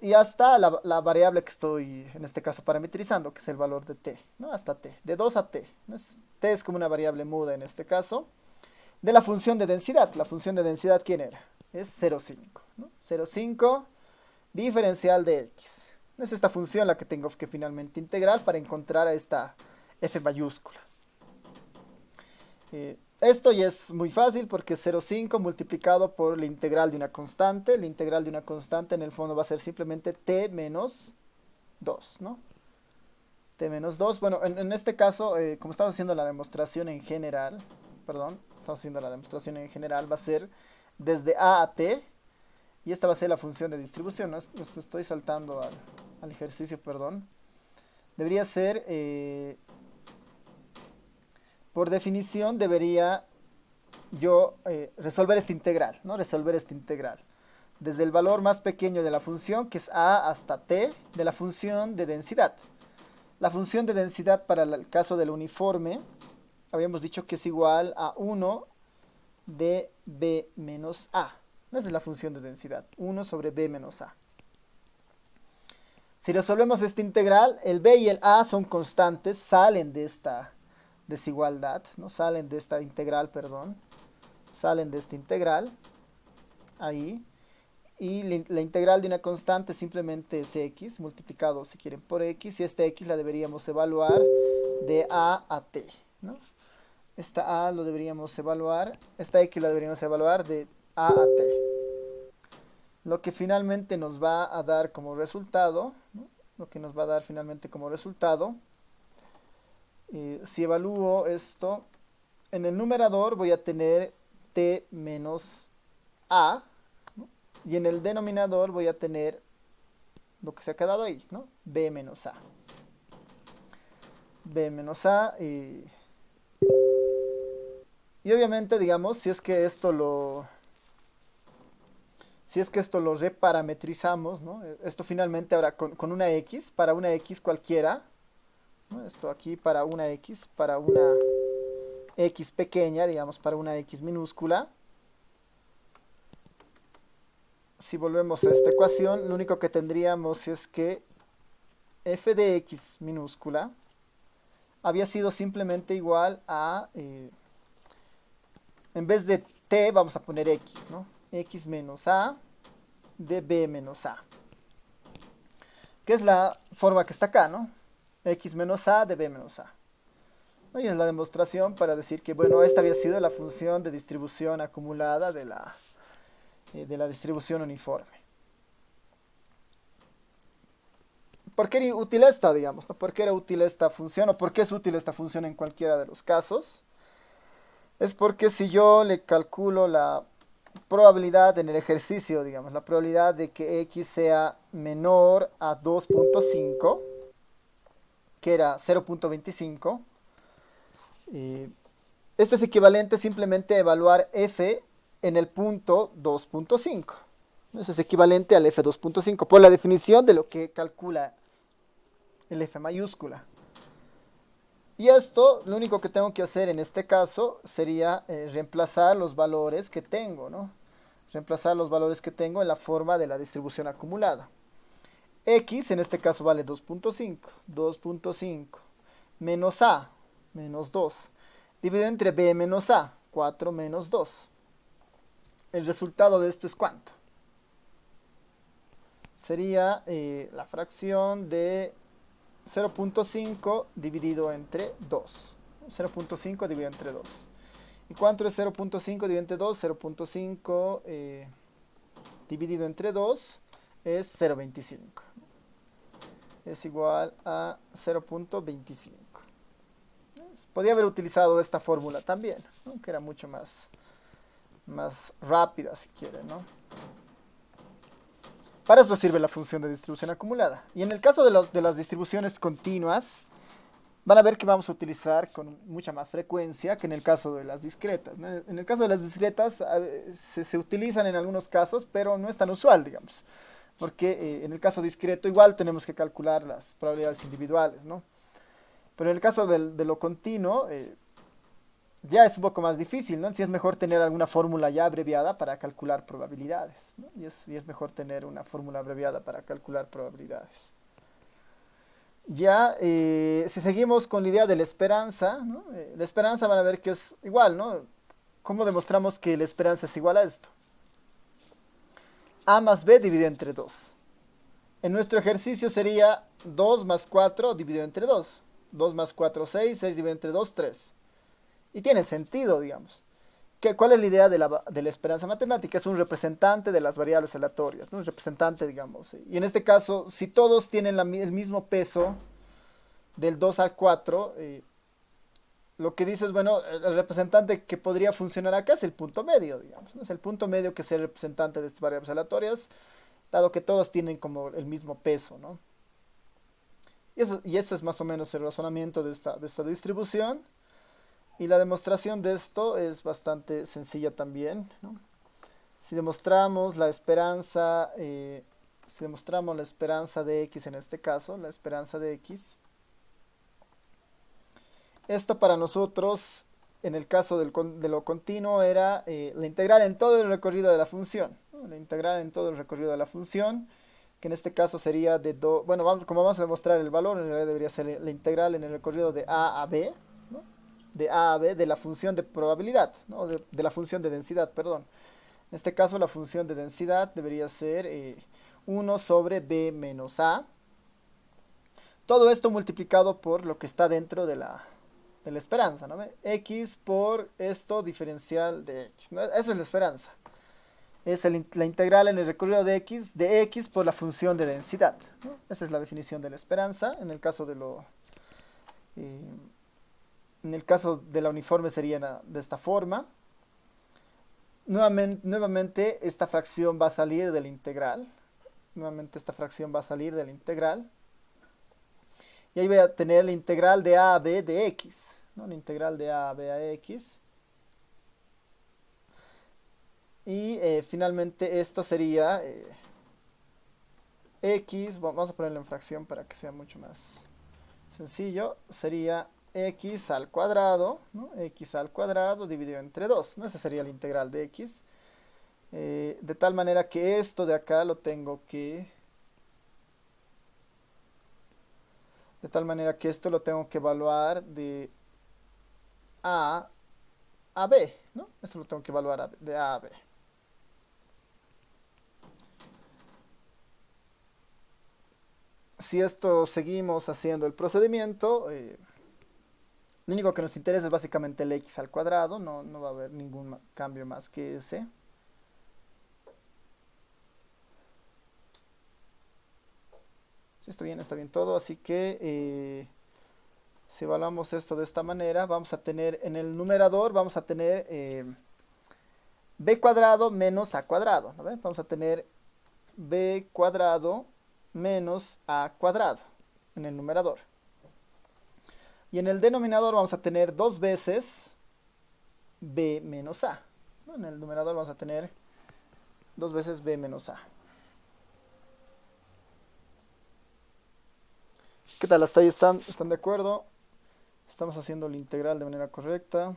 y hasta la variable que estoy en este caso parametrizando, que es el valor de t, ¿no? Hasta t, de 2 a t. ¿No? T es como una variable muda en este caso. De la función de densidad. La función de densidad, ¿quién era? Es 0,5. ¿No? 0,5 diferencial de x. Es esta función la que tengo que finalmente integrar para encontrar a esta f mayúscula. Esto ya es muy fácil porque es 0,5 multiplicado por la integral de una constante. La integral de una constante en el fondo va a ser simplemente t menos 2, ¿no? T menos 2. Bueno, en este caso, como estamos haciendo la demostración en general, va a ser desde a t, y esta va a ser la función de distribución, ¿no? Estoy saltando al ejercicio, perdón. Debería ser, por definición, debería yo resolver esta integral, ¿no? Resolver esta integral. Desde el valor más pequeño de la función, que es a, hasta t, de la función de densidad. La función de densidad para el caso del uniforme, habíamos dicho que es igual a 1 de b menos a. Esa es la función de densidad, 1 sobre b menos a. Si resolvemos esta integral, el b y el a son constantes, salen de esta desigualdad, ¿no? Salen de esta integral, perdón. Salen de esta integral, ahí. Y la integral de una constante simplemente es x, multiplicado, si quieren, por x. Y esta x la deberíamos evaluar de a t, ¿no? Esta a lo deberíamos evaluar, esta x la deberíamos evaluar de a t. Lo que finalmente nos va a dar como resultado, ¿no? Lo que nos va a dar finalmente como resultado, si evalúo esto, en el numerador voy a tener t menos a, ¿no? Y en el denominador voy a tener lo que se ha quedado ahí, ¿no? b menos a. B menos a y obviamente, digamos, si es que esto lo reparametrizamos, ¿no? Esto finalmente ahora con una x, para una x cualquiera, ¿no? Esto aquí para una x pequeña, digamos, para una x minúscula. Si volvemos a esta ecuación, lo único que tendríamos es que f de x minúscula había sido simplemente igual a, en vez de t vamos a poner x, ¿no? X menos a de b menos a, que es la forma que está acá, ¿no? X menos a de b menos a. Y es la demostración para decir que, bueno, esta había sido la función de distribución acumulada de la distribución uniforme. ¿Por qué era útil esta, digamos, ¿no? ¿Por qué era útil esta función o por qué es útil esta función en cualquiera de los casos? Es porque si yo le calculo la probabilidad en el ejercicio, digamos, la probabilidad de que x sea menor a 2.5, que era 0.25, esto es equivalente simplemente a evaluar f en el punto 2.5. Eso es equivalente al f 2.5 por la definición de lo que calcula el f mayúscula. Y esto, lo único que tengo que hacer en este caso sería reemplazar los valores que tengo, ¿no? Reemplazar los valores que tengo en la forma de la distribución acumulada. X en este caso vale 2.5. 2.5 menos a, menos 2. Dividido entre b menos a, 4 menos 2. El resultado de esto es ¿cuánto? Sería la fracción de 0.5 dividido entre 2. 0.5 dividido entre 2. ¿Y cuánto es 0.5 dividido entre 2? 0.5 dividido entre 2 es 0.25. Es igual a 0.25. Podría haber utilizado esta fórmula también, ¿no? Que era mucho más rápida, si quieren, ¿no? Para eso sirve la función de distribución acumulada. Y en el caso de las distribuciones continuas, van a ver que vamos a utilizar con mucha más frecuencia que en el caso de las discretas, ¿no? En el caso de las discretas se utilizan en algunos casos, pero no es tan usual, digamos. Porque en el caso discreto igual tenemos que calcular las probabilidades individuales, ¿no? Pero en el caso de lo continuo, ya es un poco más difícil, ¿no? Si es mejor tener alguna fórmula ya abreviada para calcular probabilidades, ¿no? Y es mejor tener una fórmula abreviada para calcular probabilidades. Ya, si seguimos con la idea de la esperanza, ¿no? La esperanza van a ver que es igual, ¿no? ¿Cómo demostramos que la esperanza es igual a esto? A más B dividido entre 2. En nuestro ejercicio sería 2 más 4 dividido entre 2. 2 más 4, 6. 6 dividido entre 2, 3. Y tiene sentido, digamos. ¿Cuál es la idea de la esperanza matemática? Es un representante de las variables aleatorias, ¿no? Un representante, digamos. Y en este caso, si todos tienen el mismo peso del 2 al 4, lo que dices, bueno, el representante que podría funcionar acá es el punto medio, digamos, ¿no? Es el punto medio que es el representante de estas variables aleatorias, dado que todas tienen como el mismo peso, ¿no? Y eso es más o menos el razonamiento de esta distribución. Y la demostración de esto es bastante sencilla también, ¿no? Si demostramos la esperanza, de x en este caso, la esperanza de x, esto para nosotros, en el caso de lo continuo, era la integral en todo el recorrido de la función, ¿no? La integral en todo el recorrido de la función, que en este caso sería de 2, bueno, como vamos a demostrar el valor, en realidad debería ser la integral en el recorrido de a a b, ¿no? De a a b de la función de probabilidad, ¿no? De la función de densidad, perdón. En este caso la función de densidad debería ser 1 sobre b menos a. Todo esto multiplicado por lo que está dentro de la esperanza, ¿no? X por esto diferencial de x, ¿no? Eso es la esperanza. Es la integral en el recorrido de x por la función de densidad, ¿no? Esa es la definición de la esperanza. En el caso eh, de la uniforme sería de esta forma. Nuevamente esta fracción va a salir de la integral. Y ahí voy a tener la integral de a a b de x, ¿no? La integral de a a b a x. Y finalmente esto sería x, vamos a ponerlo en fracción para que sea mucho más sencillo. Sería x al cuadrado, ¿no? X al cuadrado dividido entre 2, ¿no? Esa sería la integral de x. De tal manera que esto de acá lo tengo que... De tal manera que esto lo tengo que evaluar de a a b, ¿no? Esto lo tengo que evaluar de a a b. Si esto seguimos haciendo el procedimiento, lo único que nos interesa es básicamente el x al cuadrado, no va a haber ningún cambio más que ese. Sí, está bien todo, así que si evaluamos esto de esta manera, vamos a tener en el numerador, vamos a tener b cuadrado menos a cuadrado, ¿no ven? Vamos a tener b cuadrado menos a cuadrado en el numerador. Y en el denominador vamos a tener 2 veces b menos a, ¿no? En el numerador vamos a tener 2 veces b menos a. ¿Qué tal? ¿Hasta ahí están de acuerdo? Estamos haciendo la integral de manera correcta.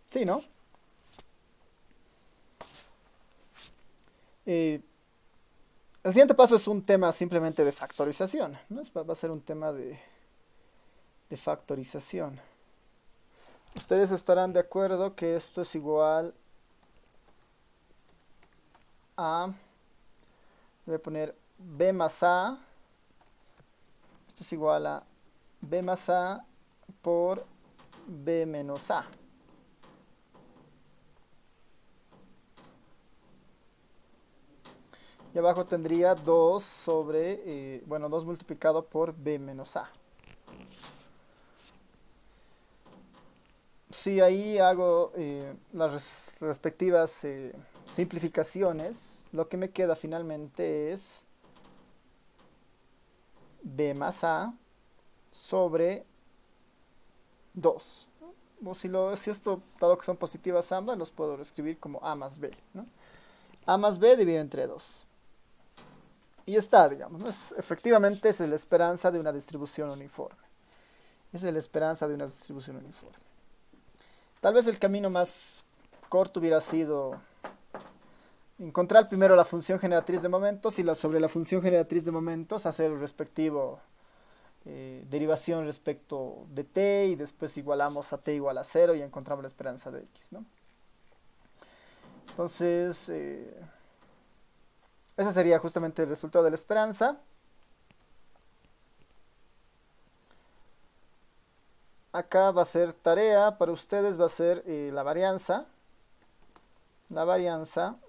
Sí, ¿no? El siguiente paso es un tema simplemente de factorización, ¿no? Va a ser un tema de factorización. Ustedes estarán de acuerdo que esto es igual a, voy a poner b más a, esto es igual a b más a por b menos a. Y abajo tendría 2 sobre, 2 multiplicado por b menos a. si ahí hago las respectivas simplificaciones, lo que me queda finalmente es b más a sobre 2. O si esto, dado que son positivas ambas, los puedo escribir como a más b, ¿no? A más b dividido entre 2. Y está, digamos, ¿no? Efectivamente esa es la esperanza de una distribución uniforme. Esa es la esperanza de una distribución uniforme. Tal vez el camino más corto hubiera sido encontrar primero la función generatriz de momentos y sobre la función generatriz de momentos hacer el respectivo derivación respecto de t y después igualamos a t igual a 0 y encontramos la esperanza de x, ¿no? Entonces, ese sería justamente el resultado de la esperanza. Acá va a ser tarea, para ustedes va a ser la varianza,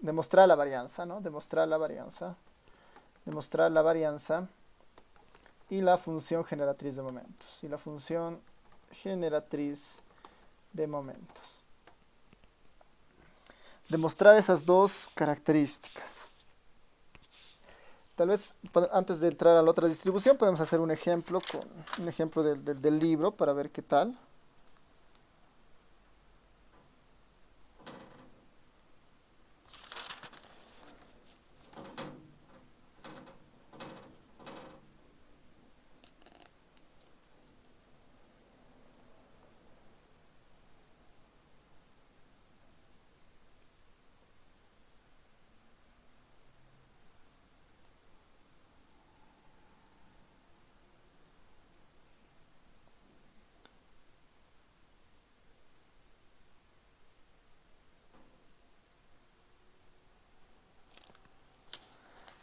demostrar la varianza, ¿no? Demostrar la varianza y la función generatriz de momentos. Demostrar esas dos características. Tal vez antes de entrar a la otra distribución podemos hacer un ejemplo del libro para ver qué tal.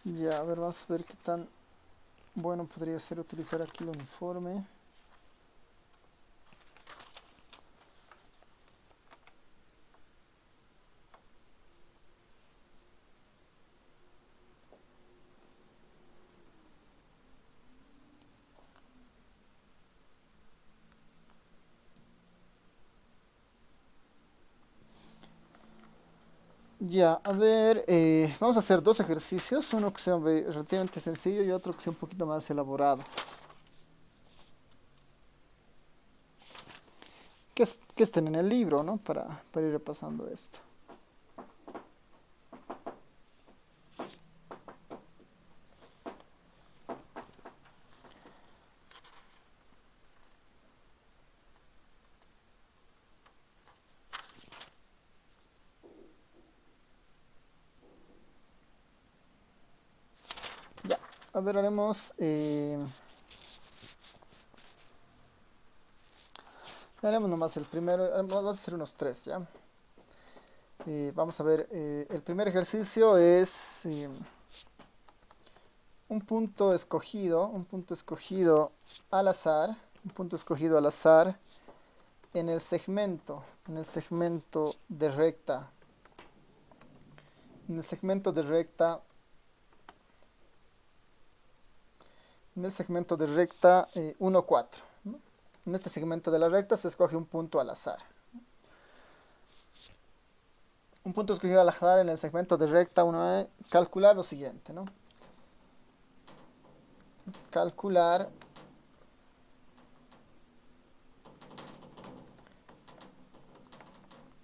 Ya, a ver, vamos a ver qué tan bueno podría ser utilizar aquí el uniforme. Ya, a ver, vamos a hacer dos ejercicios, uno que sea relativamente sencillo y otro que sea un poquito más elaborado. Que estén en el libro, ¿no? Para ir repasando esto. Ya, a ver, haremos nomás el primero, vamos a hacer unos tres, ¿ya? Vamos a ver, el primer ejercicio es un punto escogido al azar, en el segmento de recta, en el segmento de recta 1, 4, ¿no? En este segmento de la recta se escoge un punto al azar. Un punto escogido al azar en el segmento de recta 1, calcular lo siguiente, ¿no? Calcular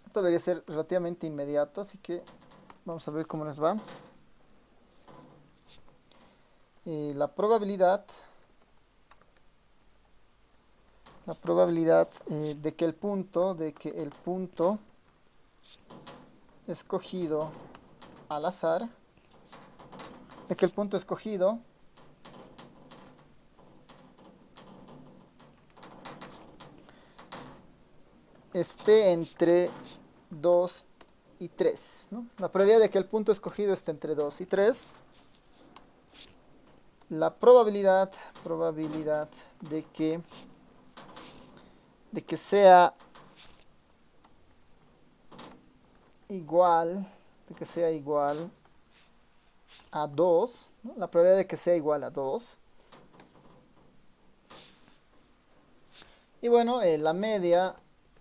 esto debería ser relativamente inmediato, así que vamos a ver cómo nos va. La probabilidad de que el punto escogido al azar, esté entre 2 y 3, ¿no? La probabilidad de que el punto escogido esté entre 2 y 3. La probabilidad de que sea igual a 2, ¿no? La probabilidad de que sea igual a 2. Y bueno, la media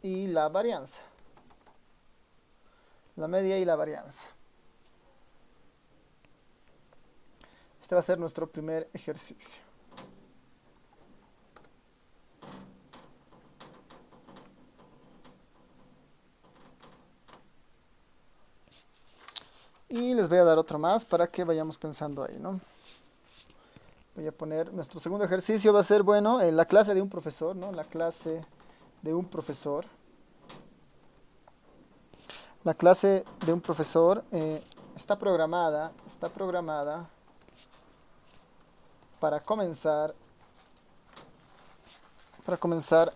y la varianza. La media y la varianza. Este va a ser nuestro primer ejercicio. Y les voy a dar otro más para que vayamos pensando ahí, ¿no? Voy a poner, nuestro segundo ejercicio va a ser, bueno, la clase de un profesor, ¿no? La clase de un profesor. La clase de un profesor está programada para comenzar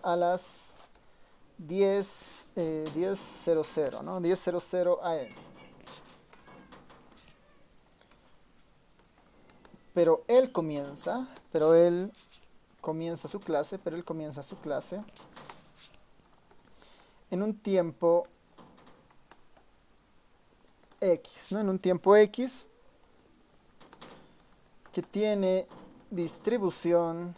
a las 10:00, ¿no? 10:00 AM. Pero él comienza su clase en un tiempo X, ¿no? En un tiempo X que tiene distribución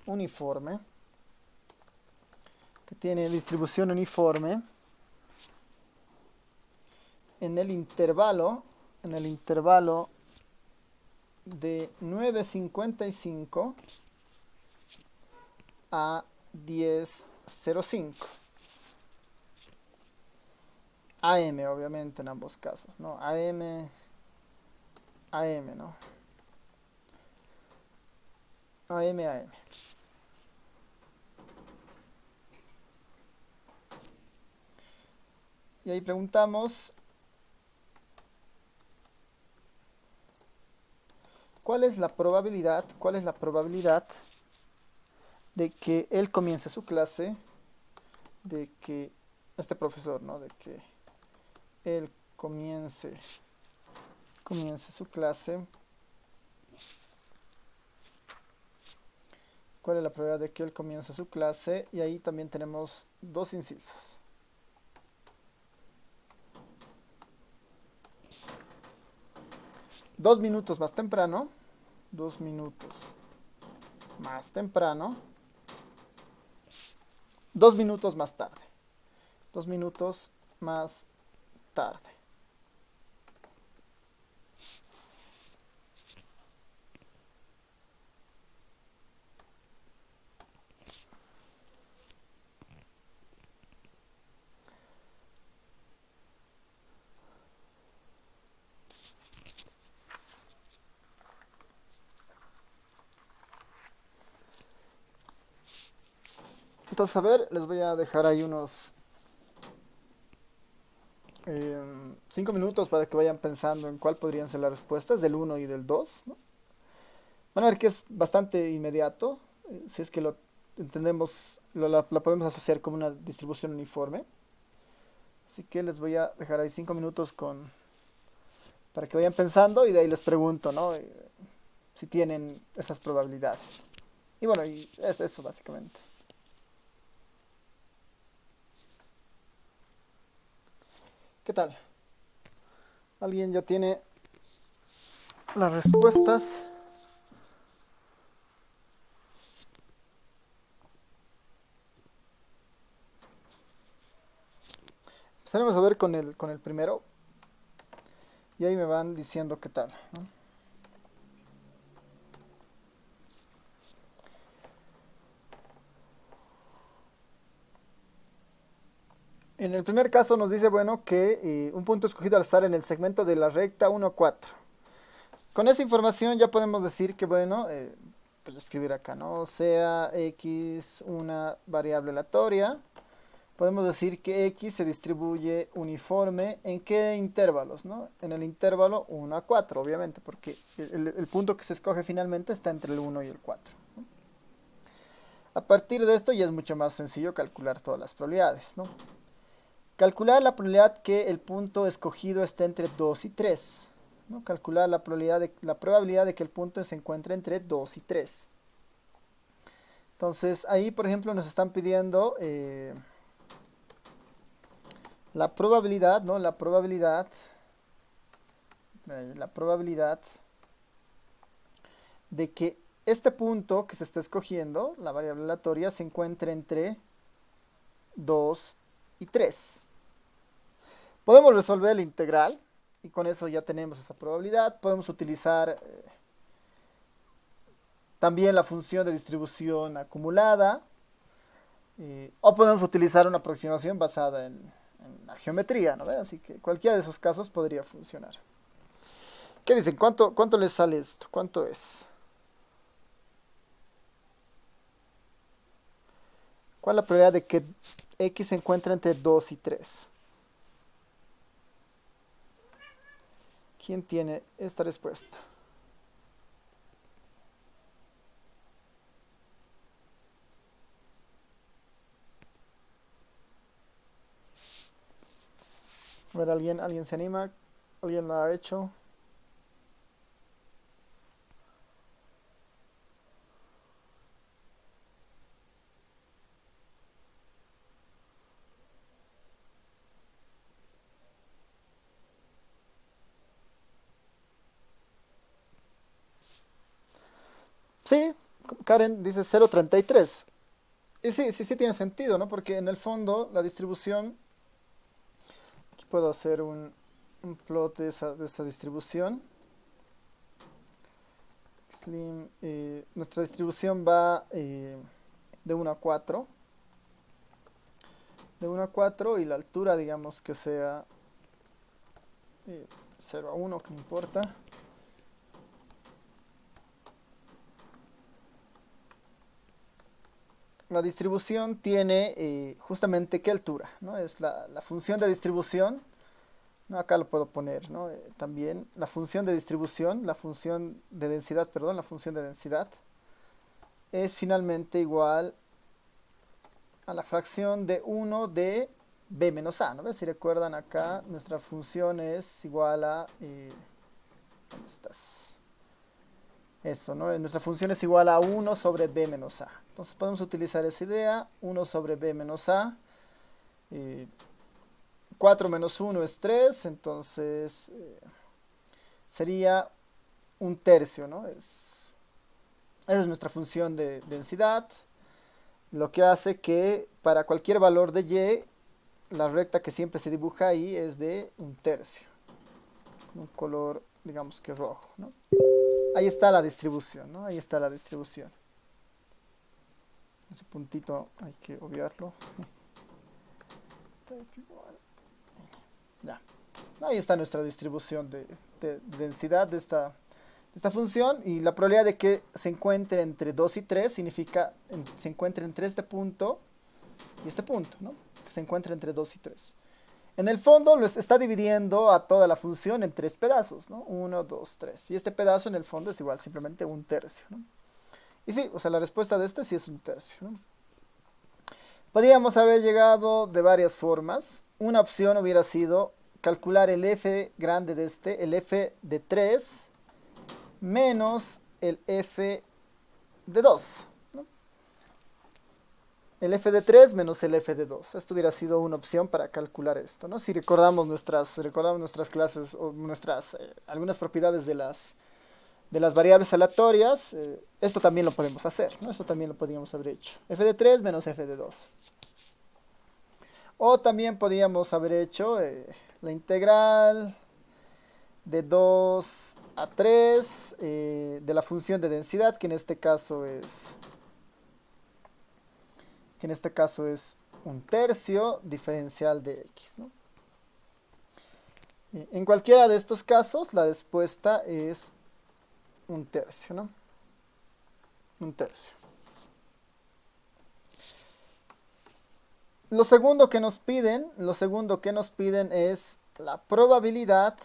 uniforme, en el intervalo de 9:55 a 10:05 AM, obviamente, en ambos casos, ¿no? AM, ¿no? AM. Y ahí preguntamos, ¿cuál es la probabilidad de que él comience su clase, de que este profesor, ¿no? De que él comience su clase? ¿Cuál es la probabilidad de que él comience su clase? Y ahí también tenemos dos incisos. Dos minutos más temprano, 2 minutos más temprano, 2 minutos más tarde, 2 minutos más tarde. Entonces, a ver, les voy a dejar ahí unos 5 minutos para que vayan pensando en cuál podrían ser las respuestas del 1 y del 2, ¿no? Van a ver que es bastante inmediato, si es que lo entendemos, la podemos asociar como una distribución uniforme. Así que les voy a dejar ahí 5 minutos para que vayan pensando y de ahí les pregunto, ¿no? Si tienen esas probabilidades. Y bueno, y es eso básicamente. ¿Qué tal? ¿Alguien ya tiene las respuestas? Empezaremos a ver con el primero. Y ahí me van diciendo qué tal, ¿no? En el primer caso nos dice, bueno, que un punto escogido al azar en el segmento de la recta 1, 4. Con esa información ya podemos decir que, bueno, pues escribir acá, ¿no? Sea X una variable aleatoria. Podemos decir que X se distribuye uniforme en qué intervalos, ¿no? En el intervalo 1 a 4, obviamente, porque el punto que se escoge finalmente está entre el 1 y el 4, ¿no? A partir de esto ya es mucho más sencillo calcular todas las probabilidades, ¿no? Calcular la probabilidad que el punto escogido esté entre 2 y 3, ¿no? Calcular la probabilidad de que el punto se encuentre entre 2 y 3. Entonces, ahí, por ejemplo, nos están pidiendo la probabilidad, ¿no? La probabilidad de que este punto que se está escogiendo, la variable aleatoria, se encuentra entre 2 y 3. Podemos resolver la integral y con eso ya tenemos esa probabilidad. Podemos utilizar también la función de distribución acumulada o podemos utilizar una aproximación basada en la geometría, ¿no? Así que cualquiera de esos casos podría funcionar. ¿Qué dicen? ¿Cuánto les sale esto? ¿Cuánto es? ¿Cuál es la probabilidad de que x se encuentre entre 2 y 3? ¿Quién tiene esta respuesta? A ver, ¿alguien se anima? ¿Alguien lo ha hecho? Sí, Karen dice 0,33. Y sí tiene sentido, ¿no? Porque en el fondo la distribución, aquí puedo hacer un plot de esta distribución. Slim, nuestra distribución va de 1 a 4. De 1 a 4 y la altura, digamos que sea 0 a 1, que no importa. La distribución tiene justamente qué altura, ¿no? Es la función de distribución, ¿no? Acá lo puedo poner, ¿no? También la función de distribución, la función de densidad, perdón, la función de densidad es finalmente igual a la fracción de 1 de b menos a, ¿no? Si recuerdan acá, nuestra función es igual a... ¿dónde estás? Eso, ¿no? Nuestra función es igual a 1 sobre b menos a. Entonces podemos utilizar esa idea, 1 sobre b menos a. 4 menos 1 es 3, entonces sería un tercio, ¿no? Esa es nuestra función de densidad, lo que hace que para cualquier valor de y, la recta que siempre se dibuja ahí es de un tercio. Un color, digamos que rojo, ¿no? Ahí está la distribución, ¿no? Ahí está la distribución. Ese puntito hay que obviarlo. Ya. Ahí está nuestra distribución de densidad de esta función. Y la probabilidad de que se encuentre entre 2 y 3 significa se encuentre entre este punto y este punto, ¿no? Que se encuentre entre 2 y 3. En el fondo está dividiendo a toda la función en 3 pedazos, ¿no? 1, 2, 3. Y este pedazo en el fondo es igual, simplemente un tercio, ¿no? Y sí, o sea, la respuesta de este sí es un tercio, ¿no? Podríamos haber llegado de varias formas. Una opción hubiera sido calcular el f grande de este, el f de 3, menos el f de 2. ¿No? El f de 3 menos el f de 2. Esto hubiera sido una opción para calcular esto, ¿no? Si recordamos nuestras clases o algunas propiedades de las variables aleatorias, esto también lo podemos hacer, ¿no? Esto también lo podríamos haber hecho. F de 3 menos f de 2. O también podríamos haber hecho la integral de 2 a 3 de la función de densidad, que en este caso es un tercio diferencial de x, ¿no? En cualquiera de estos casos, la respuesta es un tercio, ¿no? Un tercio. Lo segundo que nos piden es la probabilidad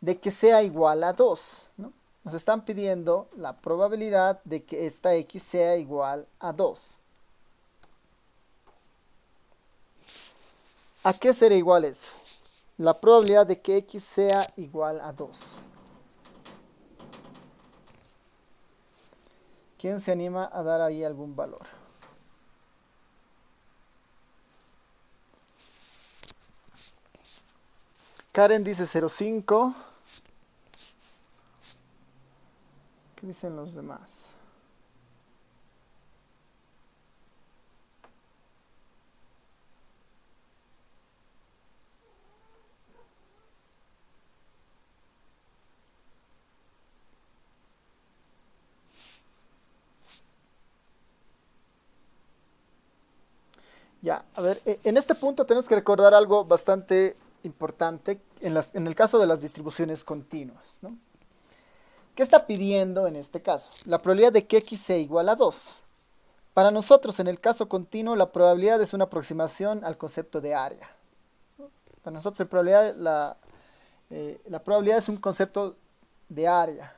de que sea igual a 2, ¿no? Nos están pidiendo la probabilidad de que esta x sea igual a 2. ¿A qué será igual eso? La probabilidad de que x sea igual a 2. ¿Quién se anima a dar ahí algún valor? Karen dice 0,5. Ok. ¿Qué dicen los demás? Ya, a ver, en este punto tenemos que recordar algo bastante importante en el caso de las distribuciones continuas, ¿no? ¿Qué está pidiendo en este caso? La probabilidad de que x sea igual a 2. Para nosotros, en el caso continuo, la probabilidad es una aproximación al concepto de área. Para nosotros, la probabilidad es un concepto de área.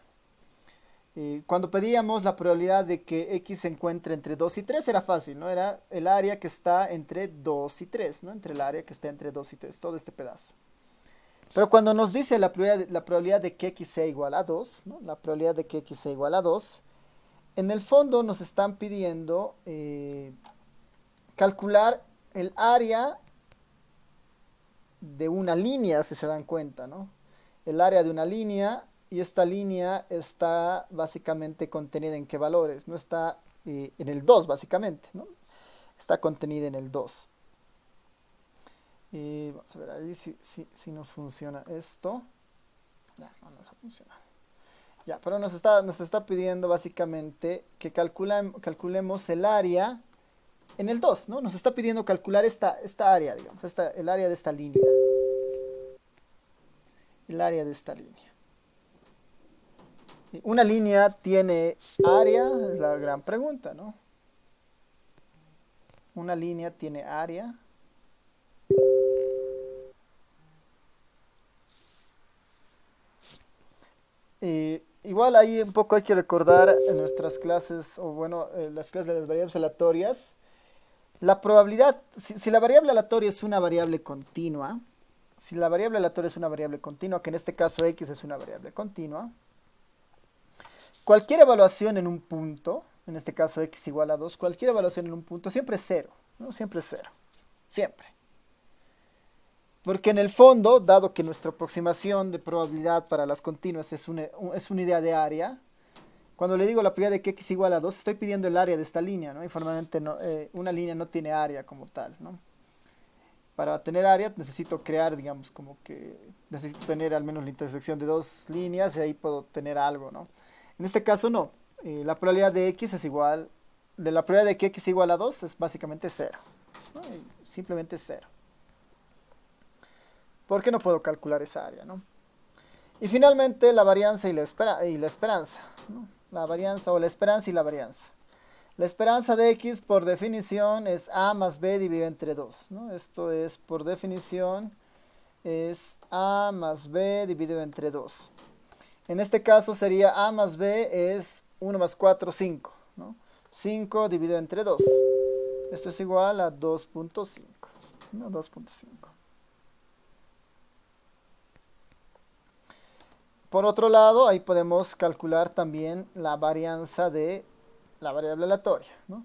Cuando pedíamos la probabilidad de que x se encuentre entre 2 y 3 era fácil, ¿no? Era el área que está entre 2 y 3, ¿no? Entre el área que está entre 2 y 3, todo este pedazo. Pero cuando nos dice la probabilidad de que x sea igual a 2, ¿no? La probabilidad de que x sea igual a 2, en el fondo nos están pidiendo calcular el área de una línea, si se dan cuenta, ¿no? El área de una línea, y esta línea está básicamente contenida en qué valores, no está en el 2 básicamente, ¿no? Está contenida en el 2. Vamos a ver ahí si nos funciona esto. Ya, no nos funciona. Ya, pero nos está pidiendo básicamente que calculemos el área en el 2, ¿no? Nos está pidiendo calcular esta área, digamos, el área de esta línea. El área de esta línea. ¿Una línea tiene área? Es la gran pregunta, ¿no? Una línea tiene área. Igual ahí un poco hay que recordar en nuestras clases, o bueno, las clases de las variables aleatorias, la probabilidad, si la variable aleatoria es una variable continua, si la variable aleatoria es una variable continua, que en este caso x es una variable continua, cualquier evaluación en un punto, en este caso x igual a 2, cualquier evaluación en un punto siempre es 0, ¿no? Siempre es 0, siempre. Porque en el fondo, dado que nuestra aproximación de probabilidad para las continuas es una idea de área, cuando le digo la probabilidad de que x igual a 2, estoy pidiendo el área de esta línea, ¿no? Informalmente una línea no tiene área como tal, ¿no? Para tener área necesito crear, digamos, como que necesito tener al menos la intersección de dos líneas y ahí puedo tener algo, ¿no? En este caso no. La probabilidad de x es igual, de la probabilidad de que x igual a 2 es básicamente 0, ¿no? Simplemente 0. ¿Por qué no puedo calcular esa área, no? Y finalmente la varianza y la esperanza, ¿no? La varianza o la esperanza y la varianza. La esperanza de x por definición es a más b dividido entre 2, ¿no? Esto es por definición es a más b dividido entre 2. En este caso sería a más b es 1 más 4, 5, ¿no? 5 dividido entre 2. Esto es igual a 2.5, ¿no? 2.5. Por otro lado, ahí podemos calcular también la varianza de la variable aleatoria, ¿no?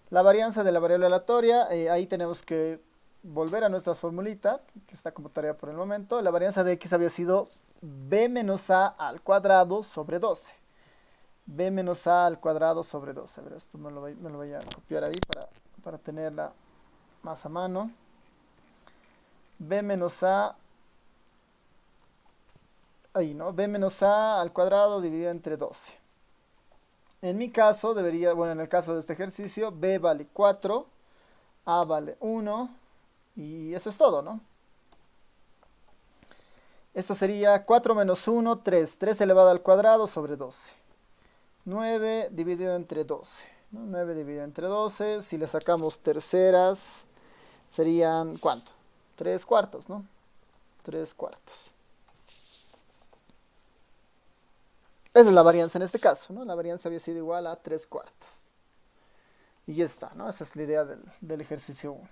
La varianza de la variable aleatoria, ahí tenemos que volver a nuestra formulita, que está como tarea por el momento. La varianza de x había sido b menos a al cuadrado sobre 12. B menos a al cuadrado sobre 12. A ver, esto me lo voy a copiar ahí para tenerla más a mano. B menos a, ahí, ¿no? B menos a al cuadrado dividido entre 12. En mi caso debería, bueno, en el caso de este ejercicio, b vale 4, a vale 1, y eso es todo, ¿no? Esto sería 4 menos 1, 3. 3 elevado al cuadrado sobre 12. 9 dividido entre 12, ¿no? 9 dividido entre 12, si le sacamos terceras, serían, ¿cuánto? 3 cuartos, ¿no? 3 cuartos. Esa es la varianza en este caso, ¿no? La varianza había sido igual a 3 cuartos. Y ya está, ¿no? Esa es la idea del ejercicio 1.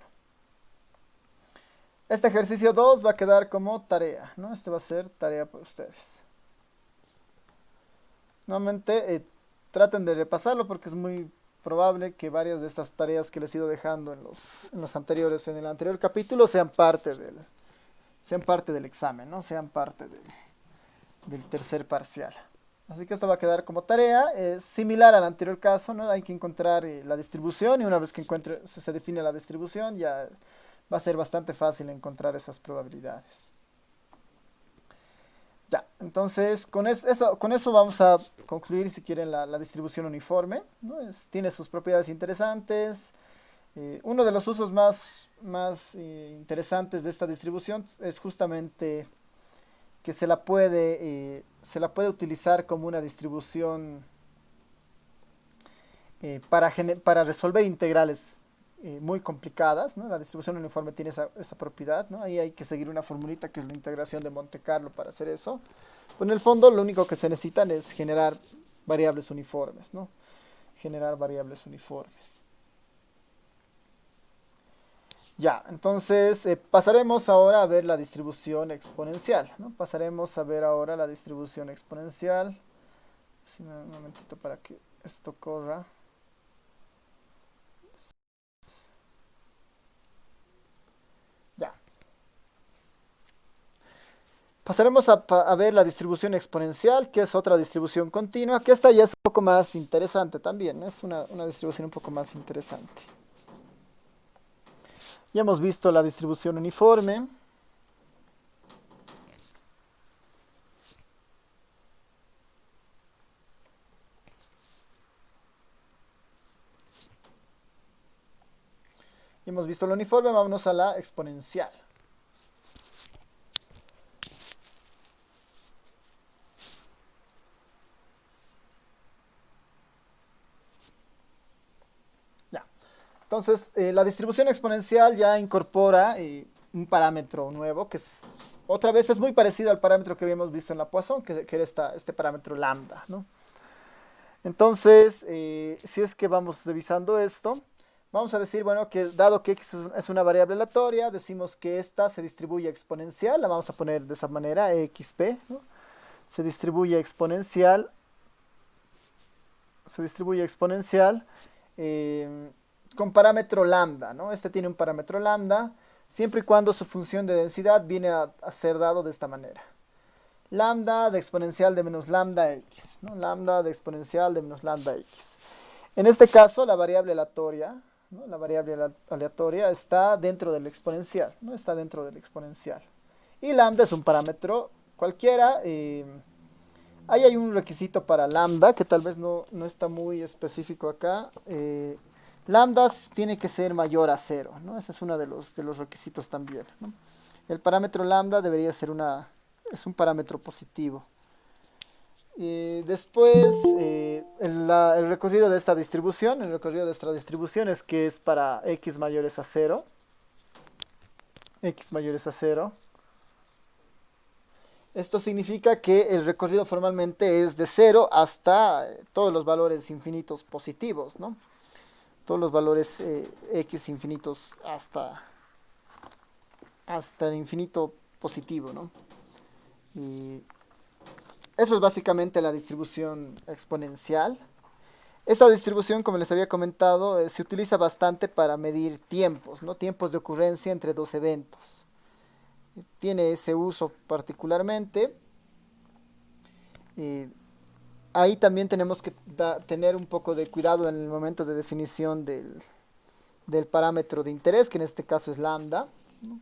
Este ejercicio 2 va a quedar como tarea, ¿no? Este va a ser tarea para ustedes. Nuevamente, traten de repasarlo porque es muy probable que varias de estas tareas que les he ido dejando en los anteriores, en el anterior capítulo, sean parte del examen, ¿no? Sean parte del tercer parcial. Así que esto va a quedar como tarea, similar al anterior caso, ¿no? Hay que encontrar la distribución y una vez que se define la distribución ya va a ser bastante fácil encontrar esas probabilidades. Ya, entonces con eso vamos a concluir si quieren la distribución uniforme, ¿no? Tiene sus propiedades interesantes. Uno de los usos más interesantes de esta distribución es justamente que se la puede utilizar como una distribución para resolver integrales muy complicadas, ¿no? La distribución uniforme tiene esa propiedad, ¿no? Ahí hay que seguir una formulita que es la integración de Monte Carlo para hacer eso. Pues en el fondo lo único que se necesitan es generar variables uniformes, ¿no? Generar variables uniformes. Ya, entonces pasaremos ahora a ver la distribución exponencial, ¿no? Pasaremos a ver ahora la distribución exponencial. Sí, un momentito para que esto corra. Ya. Pasaremos a ver la distribución exponencial, que es otra distribución continua, que esta ya es un poco más interesante también, ¿no? Es una distribución un poco más interesante. Ya hemos visto la distribución uniforme. Ya hemos visto la uniforme, vámonos a la exponencial. Ya. Entonces, la distribución exponencial ya incorpora un parámetro nuevo, que es, otra vez es muy parecido al parámetro que habíamos visto en la Poisson, que era este parámetro lambda, ¿no? Entonces, si es que vamos revisando esto, vamos a decir, bueno, que dado que x es una variable aleatoria, decimos que esta se distribuye exponencial, la vamos a poner de esa manera, exp, ¿no? Se distribuye exponencial, eh, con parámetro lambda, ¿no? Este tiene un parámetro lambda, siempre y cuando su función de densidad viene a ser dado de esta manera. Lambda de exponencial de menos lambda x, ¿no? Lambda de exponencial de menos lambda x. En este caso, la variable aleatoria, ¿no? La variable aleatoria está dentro del exponencial, ¿no? Está dentro del exponencial. Y lambda es un parámetro cualquiera. Ahí hay un requisito para lambda que tal vez no está muy específico acá. Lambda tiene que ser mayor a 0, ¿no? Ese es uno de los requisitos también, ¿no? El parámetro lambda debería ser es un parámetro positivo. Después, el recorrido de esta distribución, es que es para x mayores a 0. X mayores a 0. Esto significa que el recorrido formalmente es de 0 hasta todos los valores infinitos positivos, ¿no? Todos los valores x infinitos hasta el infinito positivo, ¿no? Y eso es básicamente la distribución exponencial. Esta distribución, como les había comentado, se utiliza bastante para medir tiempos, ¿no? Tiempos de ocurrencia entre dos eventos. Tiene ese uso particularmente. Ahí también tenemos que tener un poco de cuidado en el momento de definición del parámetro de interés, que en este caso es lambda, ¿no?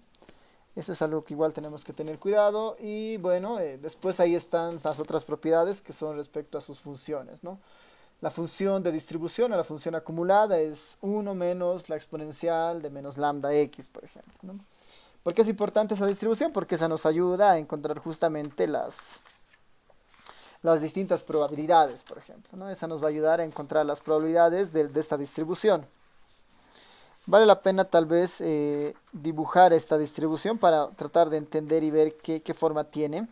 Eso es algo que igual tenemos que tener cuidado. Y bueno, después ahí están las otras propiedades que son respecto a sus funciones, ¿no? La función de distribución o la función acumulada es 1 menos la exponencial de menos lambda x, por ejemplo, ¿no? ¿Por qué es importante esa distribución? Porque esa nos ayuda a encontrar justamente las distintas probabilidades, por ejemplo, ¿no? Esa nos va a ayudar a encontrar las probabilidades de esta distribución. Vale la pena tal vez dibujar esta distribución para tratar de entender y ver qué forma tiene.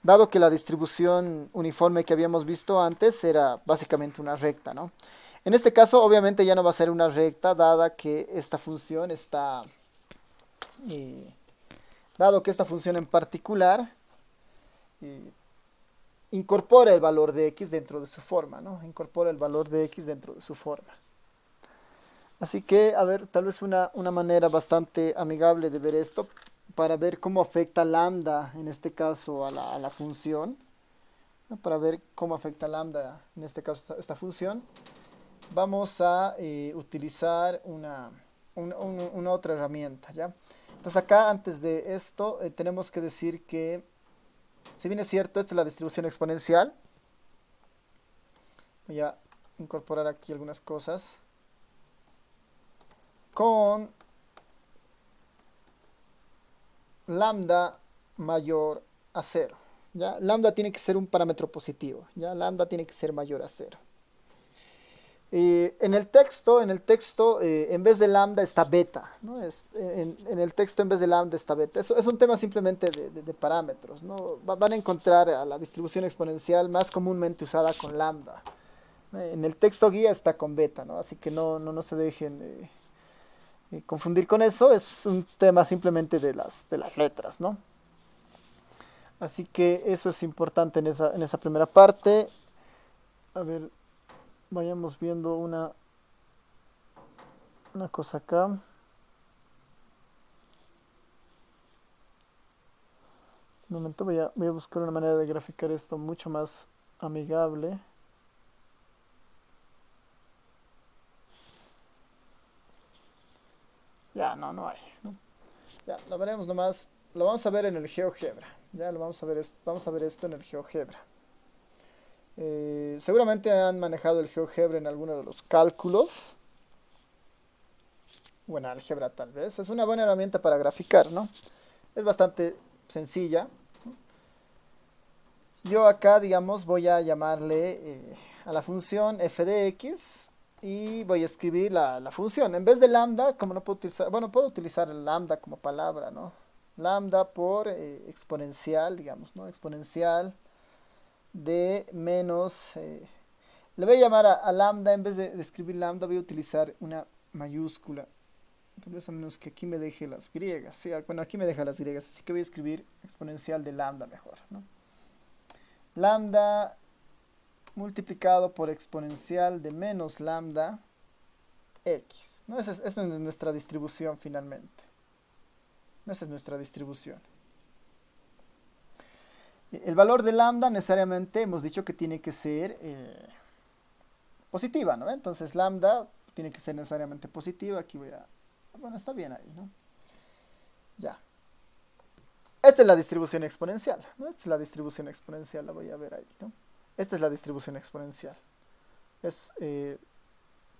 Dado que la distribución uniforme que habíamos visto antes era básicamente una recta, ¿no? En este caso obviamente ya no va a ser una recta, dado que esta función en particular incorpora el valor de x dentro de su forma, ¿no? Incorpora el valor de x dentro de su forma. Así que, a ver, tal vez una manera bastante amigable de ver esto, para ver cómo afecta lambda, en este caso, a la función. ¿no? Para ver cómo afecta lambda, en este caso esta función, vamos a utilizar una otra herramienta, ¿ya? Entonces acá, antes de esto, tenemos que decir que, si bien es cierto, esta es la distribución exponencial, voy a incorporar aquí algunas cosas, con lambda mayor a 0, ¿ya? Lambda tiene que ser un parámetro positivo, ¿ya? Lambda tiene que ser mayor a 0. En el texto, en vez de lambda está beta, ¿no? En el texto en vez de lambda está beta. Eso es un tema simplemente de parámetros, ¿no? Van a encontrar a la distribución exponencial más comúnmente usada con lambda. En el texto guía está con beta, ¿no? Así que no se dejen confundir con eso. Es un tema simplemente de las letras, ¿no? Así que eso es importante en esa primera parte. A ver, vayamos viendo una cosa acá. Un momento, voy a buscar una manera de graficar esto mucho más amigable. Ya, no hay, ¿no? Ya, lo veremos nomás. Lo vamos a ver en el GeoGebra. Ya lo vamos a ver esto en el GeoGebra. Seguramente han manejado el GeoGebra en alguno de los cálculos. O en álgebra tal vez. Es una buena herramienta para graficar, ¿no? Es bastante sencilla. Yo acá, digamos, voy a llamarle a la función f de x y voy a escribir la función. En vez de lambda, como no puedo utilizar, bueno, puedo utilizar lambda como palabra, ¿no? Lambda por exponencial, digamos, ¿no? Exponencial de menos... le voy a llamar a lambda, en vez de escribir lambda, voy a utilizar una mayúscula. Tal vez a menos que aquí me deje las griegas. Sí, bueno, aquí me deja las griegas, así que voy a escribir exponencial de lambda mejor, ¿no? Lambda multiplicado por exponencial de menos lambda x, ¿no? Esa es nuestra distribución finalmente. Esa es nuestra distribución. El valor de lambda necesariamente hemos dicho que tiene que ser positiva, ¿no? Entonces lambda tiene que ser necesariamente positiva. Aquí voy a... Bueno, está bien ahí, ¿no? Ya. Esta es la distribución exponencial, ¿no? Esta es la distribución exponencial, la voy a ver ahí, ¿no? Esta es la distribución exponencial.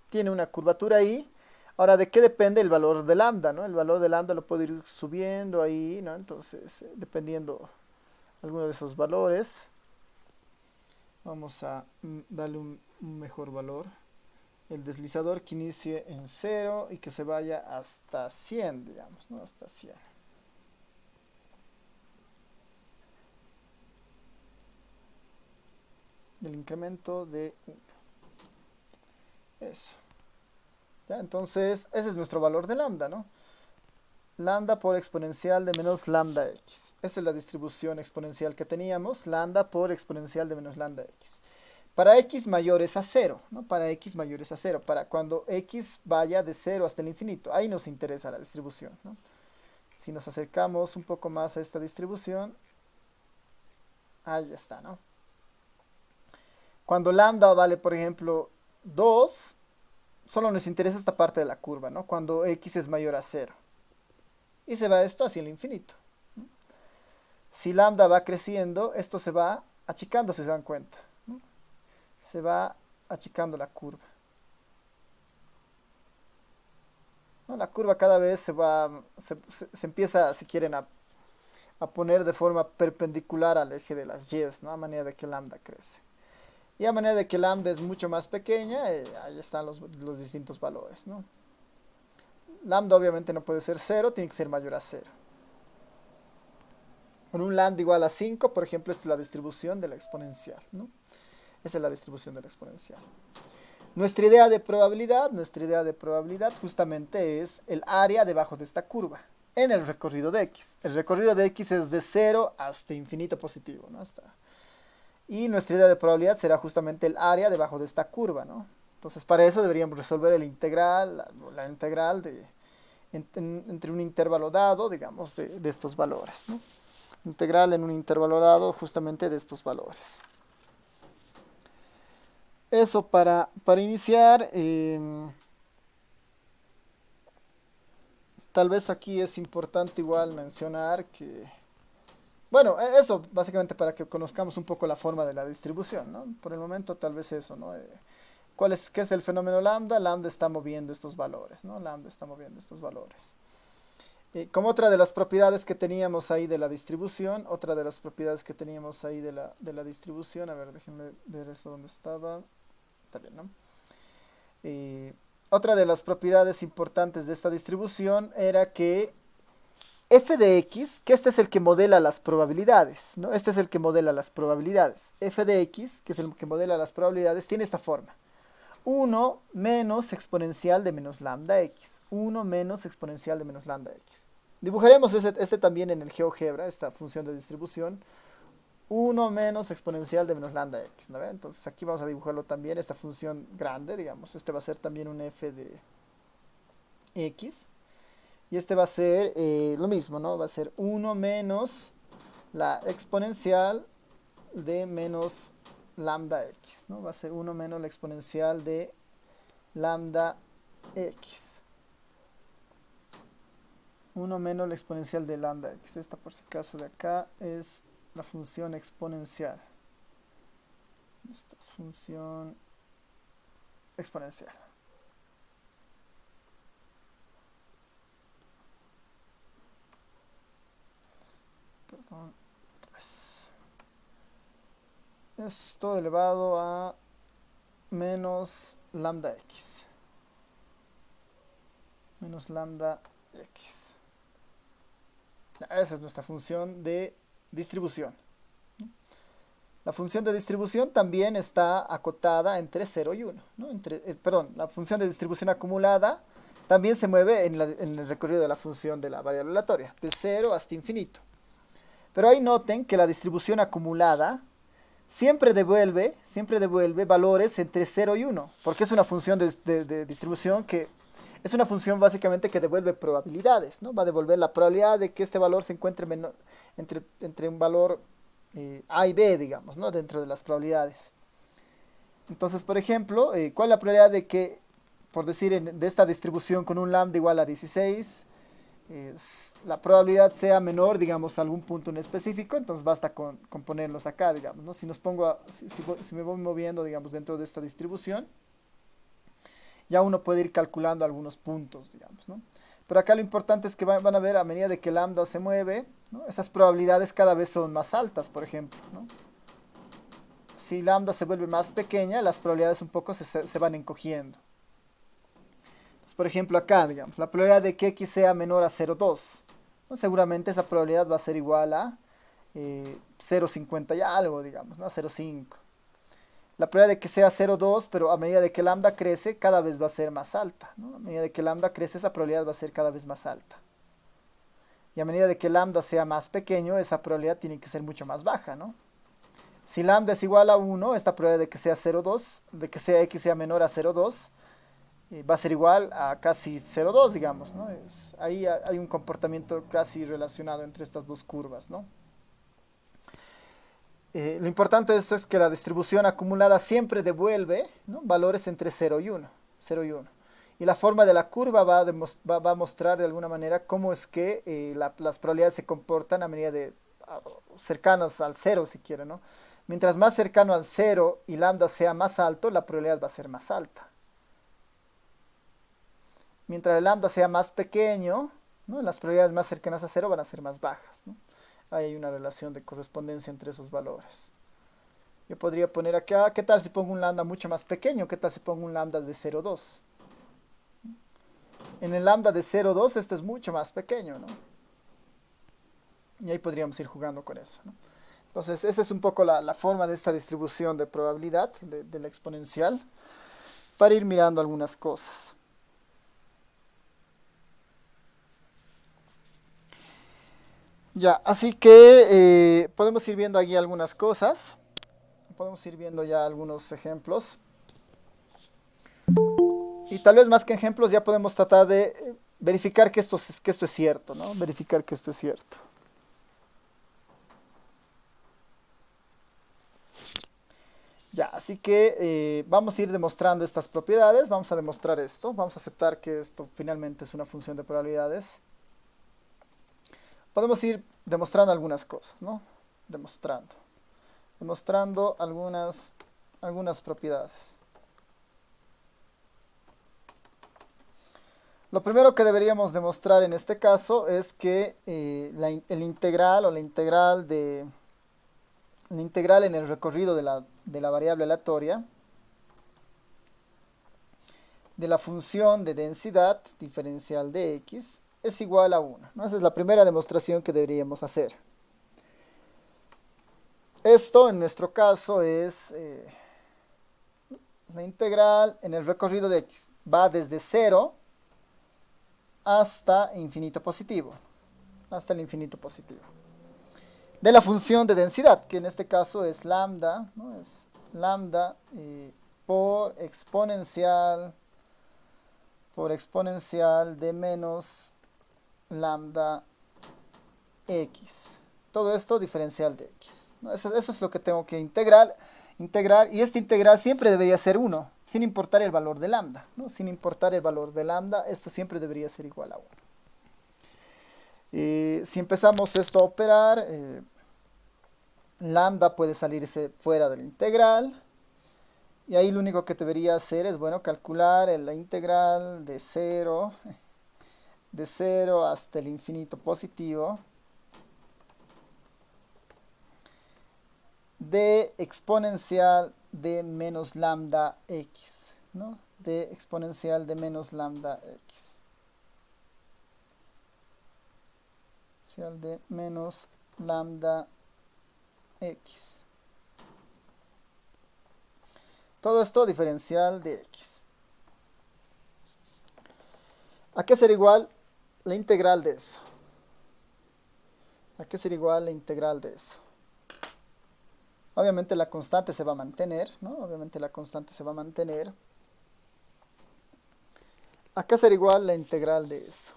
Tiene una curvatura ahí. Ahora, ¿de qué depende el valor de lambda, ¿no? El valor de lambda lo puedo ir subiendo ahí, ¿no? Entonces, dependiendo alguno de esos valores, vamos a darle un mejor valor. El deslizador que inicie en 0 y que se vaya hasta 100, digamos, ¿no? Hasta 100. El incremento de 1. Eso. ¿Ya? Entonces, ese es nuestro valor de lambda, ¿no? Lambda por exponencial de menos lambda x. Esa es la distribución exponencial que teníamos. Lambda por exponencial de menos lambda x. Para x mayores a 0, ¿no? Para x mayores a 0. Para cuando x vaya de 0 hasta el infinito. Ahí nos interesa la distribución, ¿no? Si nos acercamos un poco más a esta distribución, ahí está, ¿no? Cuando lambda vale, por ejemplo, 2, solo nos interesa esta parte de la curva, ¿no? Cuando x es mayor a 0. Y se va esto hacia el infinito. Si lambda va creciendo, esto se va achicando, si se dan cuenta, ¿no? Se va achicando la curva, ¿no? La curva cada vez se empieza, si quieren, a poner de forma perpendicular al eje de las y, ¿no? A manera de que lambda crece. Y a manera de que lambda es mucho más pequeña, ahí están los distintos valores, ¿no? Lambda obviamente no puede ser 0, tiene que ser mayor a 0. Con un lambda igual a 5, por ejemplo, esta es la distribución de la exponencial, ¿no? Esa es la distribución de la exponencial. Nuestra idea de probabilidad justamente es el área debajo de esta curva en el recorrido de x. El recorrido de x es de 0 hasta infinito positivo, ¿no? Y nuestra idea de probabilidad será justamente el área debajo de esta curva, ¿no? Entonces, para eso deberíamos resolver el integral, la integral entre un intervalo dado, digamos, de estos valores, ¿no? Integral en un intervalo dado justamente de estos valores. Eso para iniciar. Tal vez aquí es importante igual mencionar que, bueno, eso básicamente para que conozcamos un poco la forma de la distribución, ¿no? Por el momento tal vez eso, ¿no? ¿Qué es el fenómeno lambda? Lambda está moviendo estos valores, ¿no? Lambda está moviendo estos valores. Como otra de las propiedades que teníamos ahí de la distribución, otra de las propiedades que teníamos ahí de la distribución, a ver, déjenme ver eso donde estaba, está bien, ¿no? Eh, Otra de las propiedades importantes de esta distribución era que f de x, que este es el que modela las probabilidades, ¿no? Este es el que modela las probabilidades. F de x, que es el que modela las probabilidades, tiene esta forma. 1 menos exponencial de menos lambda x. 1 menos exponencial de menos lambda x. Dibujaremos este también en el GeoGebra, esta función de distribución. 1 menos exponencial de menos lambda x, ¿no? Entonces aquí vamos a dibujarlo también, esta función grande, digamos. Este va a ser también un f de x. Y este va a ser lo mismo, ¿no? Va a ser 1 menos la exponencial de menos lambda x, ¿no? Va a ser 1 menos la exponencial de lambda x. 1 menos la exponencial de lambda x. Esta por si acaso de acá es la función exponencial. Esta es función exponencial. Perdón. Es todo elevado a menos lambda x. Menos lambda x. Esa es nuestra función de distribución. La función de distribución también está acotada entre 0 y 1, ¿no? Perdón, la función de distribución acumulada también se mueve en el recorrido de la función de la variable aleatoria, de 0 hasta infinito. Pero ahí noten que la distribución acumulada siempre devuelve valores entre 0 y 1, porque es una función de distribución que es una función básicamente que devuelve probabilidades, ¿no? Va a devolver la probabilidad de que este valor se encuentre entre un valor A y B, digamos, ¿no? Dentro de las probabilidades. Entonces, por ejemplo, ¿cuál es la probabilidad de que, por decir, de esta distribución con un lambda igual a 16, la probabilidad sea menor, digamos, a algún punto en específico? Entonces basta con ponerlos acá, digamos, ¿no? Si me voy moviendo, digamos, dentro de esta distribución, ya uno puede ir calculando algunos puntos, digamos, ¿no? Pero acá lo importante es que van a ver a medida de que lambda se mueve, ¿no? Esas probabilidades cada vez son más altas, por ejemplo, ¿no? Si lambda se vuelve más pequeña, las probabilidades un poco se van encogiendo. Entonces, por ejemplo, acá, digamos, la probabilidad de que x sea menor a 0,2, ¿no? Seguramente esa probabilidad va a ser igual a 0,50 y algo, digamos, ¿no? 0,5. La probabilidad de que sea 0,2, pero a medida de que lambda crece, cada vez va a ser más alta, ¿no? A medida de que lambda crece, esa probabilidad va a ser cada vez más alta. Y a medida de que lambda sea más pequeño, esa probabilidad tiene que ser mucho más baja, ¿no? Si lambda es igual a 1, esta probabilidad de que sea 0,2, de que sea x sea menor a 0,2, va a ser igual a casi 0,2, digamos, ¿no? Ahí hay un comportamiento casi relacionado entre estas dos curvas, ¿no? Lo importante de esto es que la distribución acumulada siempre devuelve, ¿no? Valores entre 0 y 1. 0 y 1. Y la forma de la curva va a mostrar de alguna manera cómo es que las probabilidades se comportan a medida de cercanas al 0, si quieren, ¿no? Mientras más cercano al 0 y lambda sea más alto, la probabilidad va a ser más alta. Mientras el lambda sea más pequeño, ¿no? Las probabilidades más cercanas a 0 van a ser más bajas, ¿no? Ahí hay una relación de correspondencia entre esos valores. Yo podría poner acá, ¿qué tal si pongo un lambda mucho más pequeño? ¿Qué tal si pongo un lambda de 0,2? En el lambda de 0,2 esto es mucho más pequeño, ¿no? Y ahí podríamos ir jugando con eso, ¿no? Entonces, esa es un poco la forma de esta distribución de probabilidad de la exponencial para ir mirando algunas cosas. Ya, así que podemos ir viendo aquí algunas cosas. Podemos ir viendo ya algunos ejemplos. Y tal vez más que ejemplos ya podemos tratar de verificar que esto es cierto, ¿no? Verificar que esto es cierto. Ya, así que vamos a ir demostrando estas propiedades, vamos a demostrar esto, vamos a aceptar que esto finalmente es una función de probabilidades. Podemos ir demostrando algunas cosas, ¿no? Demostrando algunas propiedades. Lo primero que deberíamos demostrar en este caso es que el integral o la integral en el recorrido de la variable aleatoria de la función de densidad diferencial de x es igual a 1, ¿no? Esa es la primera demostración que deberíamos hacer. Esto en nuestro caso es la integral en el recorrido de x. Va desde 0 hasta infinito positivo. Hasta el infinito positivo. De la función de densidad, que en este caso es lambda, ¿no? Es lambda por exponencial de menos lambda x. Todo esto diferencial de x, ¿no? Eso es lo que tengo que integrar. Y este integral siempre debería ser 1, sin importar el valor de lambda, ¿no? Sin importar el valor de lambda, esto siempre debería ser igual a 1. Si empezamos esto a operar, lambda puede salirse fuera del integral. Y ahí lo único que debería hacer es, bueno, calcular la integral de 0 hasta el infinito positivo de exponencial de menos lambda x, ¿no? De exponencial de menos lambda x. Exponencial de menos lambda x. Todo esto diferencial de x. ¿A qué será igual la integral de eso? ¿A qué será igual la integral de eso? Obviamente la constante se va a mantener, ¿no? Obviamente la constante se va a mantener. ¿A qué será igual la integral de eso?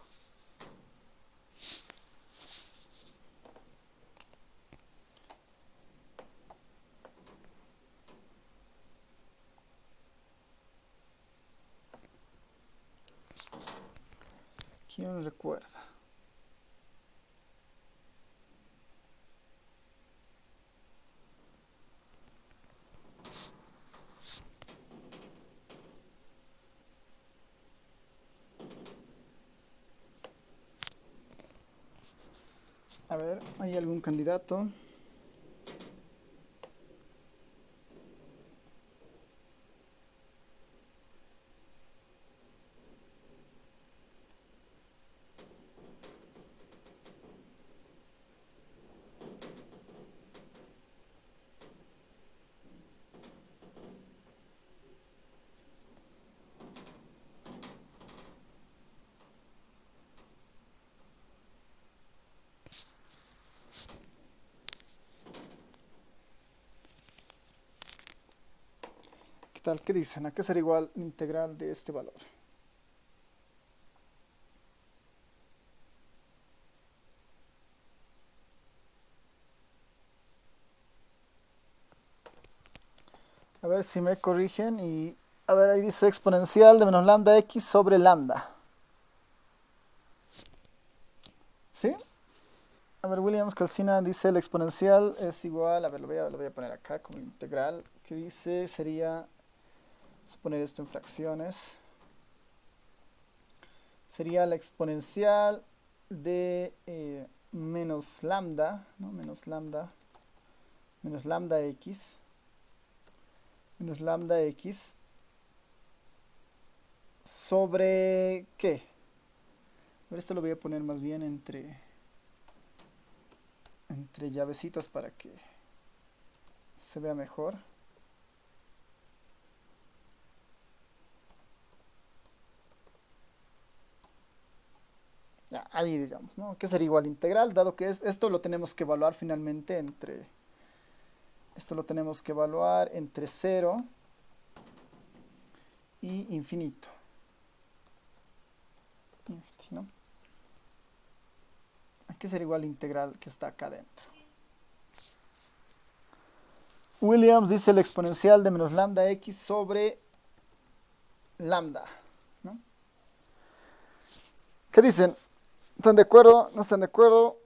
¿Quién recuerda? A ver, ¿hay algún candidato? ¿Qué tal? ¿Qué dicen? ¿A qué será igual la integral de este valor? A ver si me corrigen y... A ver, ahí dice exponencial de menos lambda x sobre lambda. ¿Sí? A ver, Williams Calcina dice el exponencial es igual... A ver, lo voy a poner acá como integral. Que dice sería... Vamos a poner esto en fracciones. Sería la exponencial de menos lambda, ¿no? Menos lambda x. Menos lambda x sobre ¿qué? A ver, esto lo voy a poner más bien entre llavecitas para que se vea mejor. Ya, ahí digamos, ¿no? ¿Qué sería igual integral? Dado que esto lo tenemos que evaluar finalmente entre... Esto lo tenemos que evaluar entre 0 y infinito. ¿No? ¿A qué será igual la integral que está acá adentro? Williams dice el exponencial de menos lambda x sobre lambda, ¿no? ¿Qué dicen? ¿Están de acuerdo? ¿No están de acuerdo?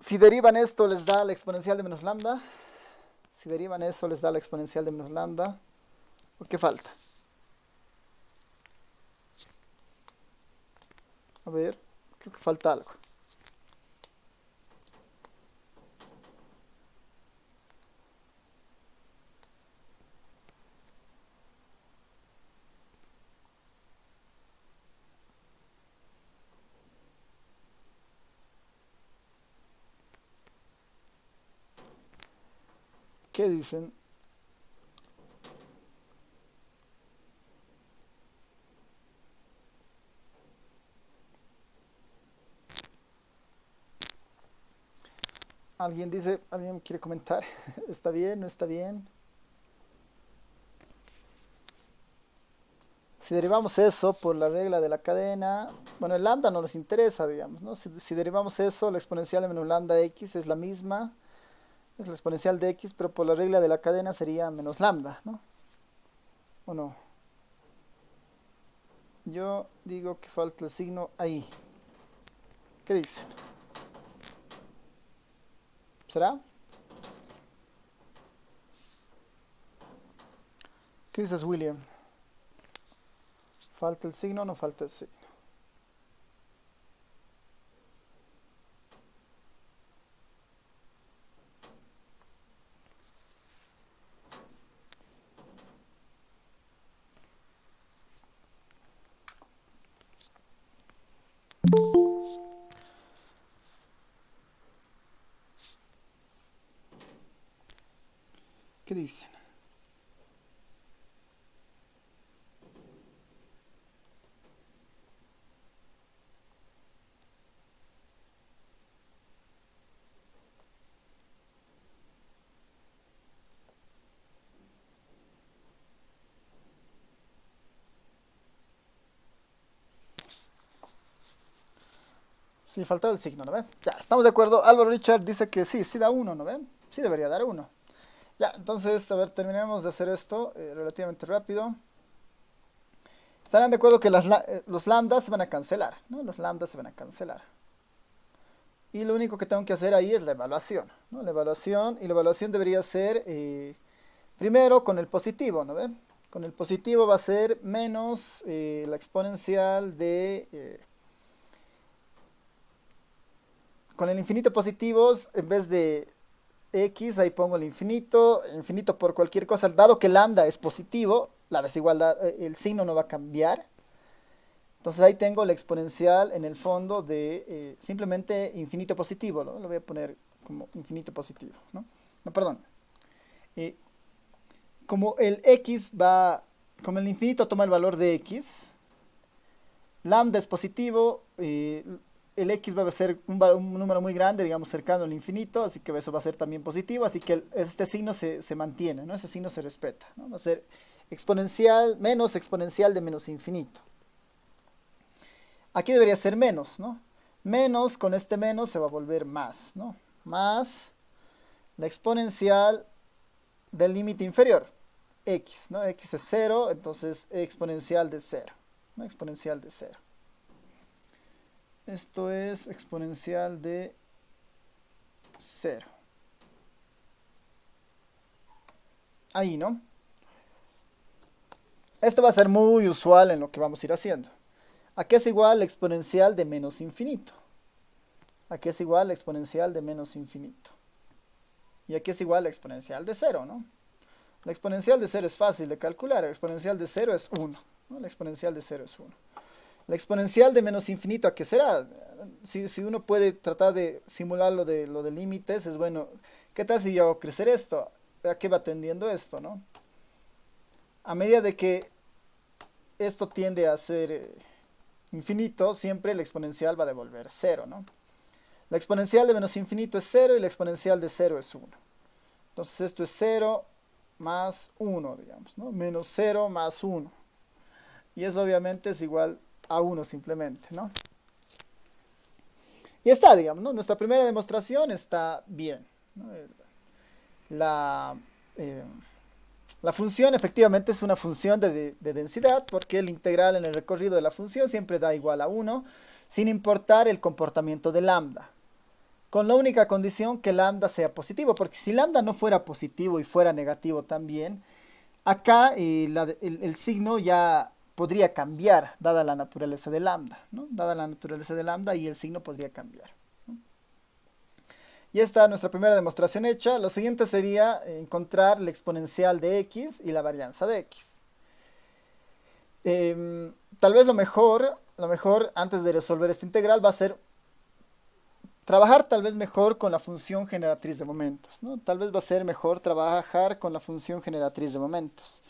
Si derivan esto les da la exponencial de menos lambda. Si derivan eso les da la exponencial de menos lambda. ¿O qué falta? A ver, creo que falta algo. ¿Qué dicen? ¿Alguien dice, alguien quiere comentar? ¿Está bien? ¿No está bien? Si derivamos eso por la regla de la cadena, bueno, el lambda no nos interesa, digamos, ¿no? Si derivamos eso, la exponencial de menos lambda x es la misma, es la exponencial de x, pero por la regla de la cadena sería menos lambda, ¿no? ¿O no? Yo digo que falta el signo ahí. ¿Qué dicen? ¿Será? ¿Qué dices, William? ¿Falta el signo o no falta el signo? ¿Qué dicen? Sí, faltaba el signo, ¿no ven? Ya, estamos de acuerdo. Álvaro Richard dice que sí, sí da uno, ¿no ven? Sí debería dar uno. Ya, entonces, a ver, terminemos de hacer esto relativamente rápido. Estarán de acuerdo que los lambdas se van a cancelar, ¿no? Los lambdas se van a cancelar. Y lo único que tengo que hacer ahí es la evaluación, ¿no? La evaluación, y la evaluación debería ser, primero, con el positivo, ¿no ven? Con el positivo va a ser menos la exponencial de... con el infinito positivo, en vez de x, ahí pongo el infinito, infinito por cualquier cosa, dado que lambda es positivo, la desigualdad, el signo no va a cambiar. Entonces ahí tengo la exponencial en el fondo de simplemente infinito positivo, ¿no? Lo voy a poner como infinito positivo, ¿no? No, perdón. Eh, como el x va, como el infinito toma el valor de x, lambda es positivo, el x va a ser un número muy grande, digamos cercano al infinito, así que eso va a ser también positivo, así que este signo se mantiene, ¿no? Ese signo se respeta, ¿no? Va a ser exponencial de menos infinito. Aquí debería ser menos, ¿no? Menos, con este menos se va a volver más, ¿no? Más la exponencial del límite inferior, x, ¿no? X es 0, entonces exponencial de 0, ¿no? Exponencial de 0. Esto es exponencial de 0. Ahí, ¿no? Esto va a ser muy usual en lo que vamos a ir haciendo. Aquí es igual la exponencial de menos infinito. Aquí es igual la exponencial de menos infinito. Y aquí es igual la exponencial de 0, ¿no? La exponencial de 0 es fácil de calcular. La exponencial de 0 es 1, ¿no? La exponencial de 0 es 1. La exponencial de menos infinito, ¿a qué será? Si uno puede tratar de simular lo de límites, es bueno. ¿Qué tal si yo hago crecer esto? ¿A qué va tendiendo esto, no? A medida de que esto tiende a ser infinito, siempre la exponencial va a devolver 0, ¿no? La exponencial de menos infinito es 0 y la exponencial de 0 es 1. Entonces esto es 0 más 1, digamos, ¿no? Menos 0 más 1. Y eso obviamente es igual a 1 simplemente, ¿no? Y está, digamos, ¿no? Nuestra primera demostración está bien, ¿no? la función efectivamente es una función de densidad porque el integral en el recorrido de la función siempre da igual a 1 sin importar el comportamiento de lambda. Con la única condición que lambda sea positivo, porque si lambda no fuera positivo y fuera negativo también, acá el signo ya podría cambiar, dada la naturaleza de lambda, ¿no? Dada la naturaleza de lambda y el signo podría cambiar, ¿no? Y esta es nuestra primera demostración hecha. Lo siguiente sería encontrar la exponencial de x y la varianza de x. Tal vez lo mejor antes de resolver esta integral va a ser trabajar tal vez mejor con la función generatriz de momentos, ¿no? Tal vez va a ser mejor trabajar con la función generatriz de momentos.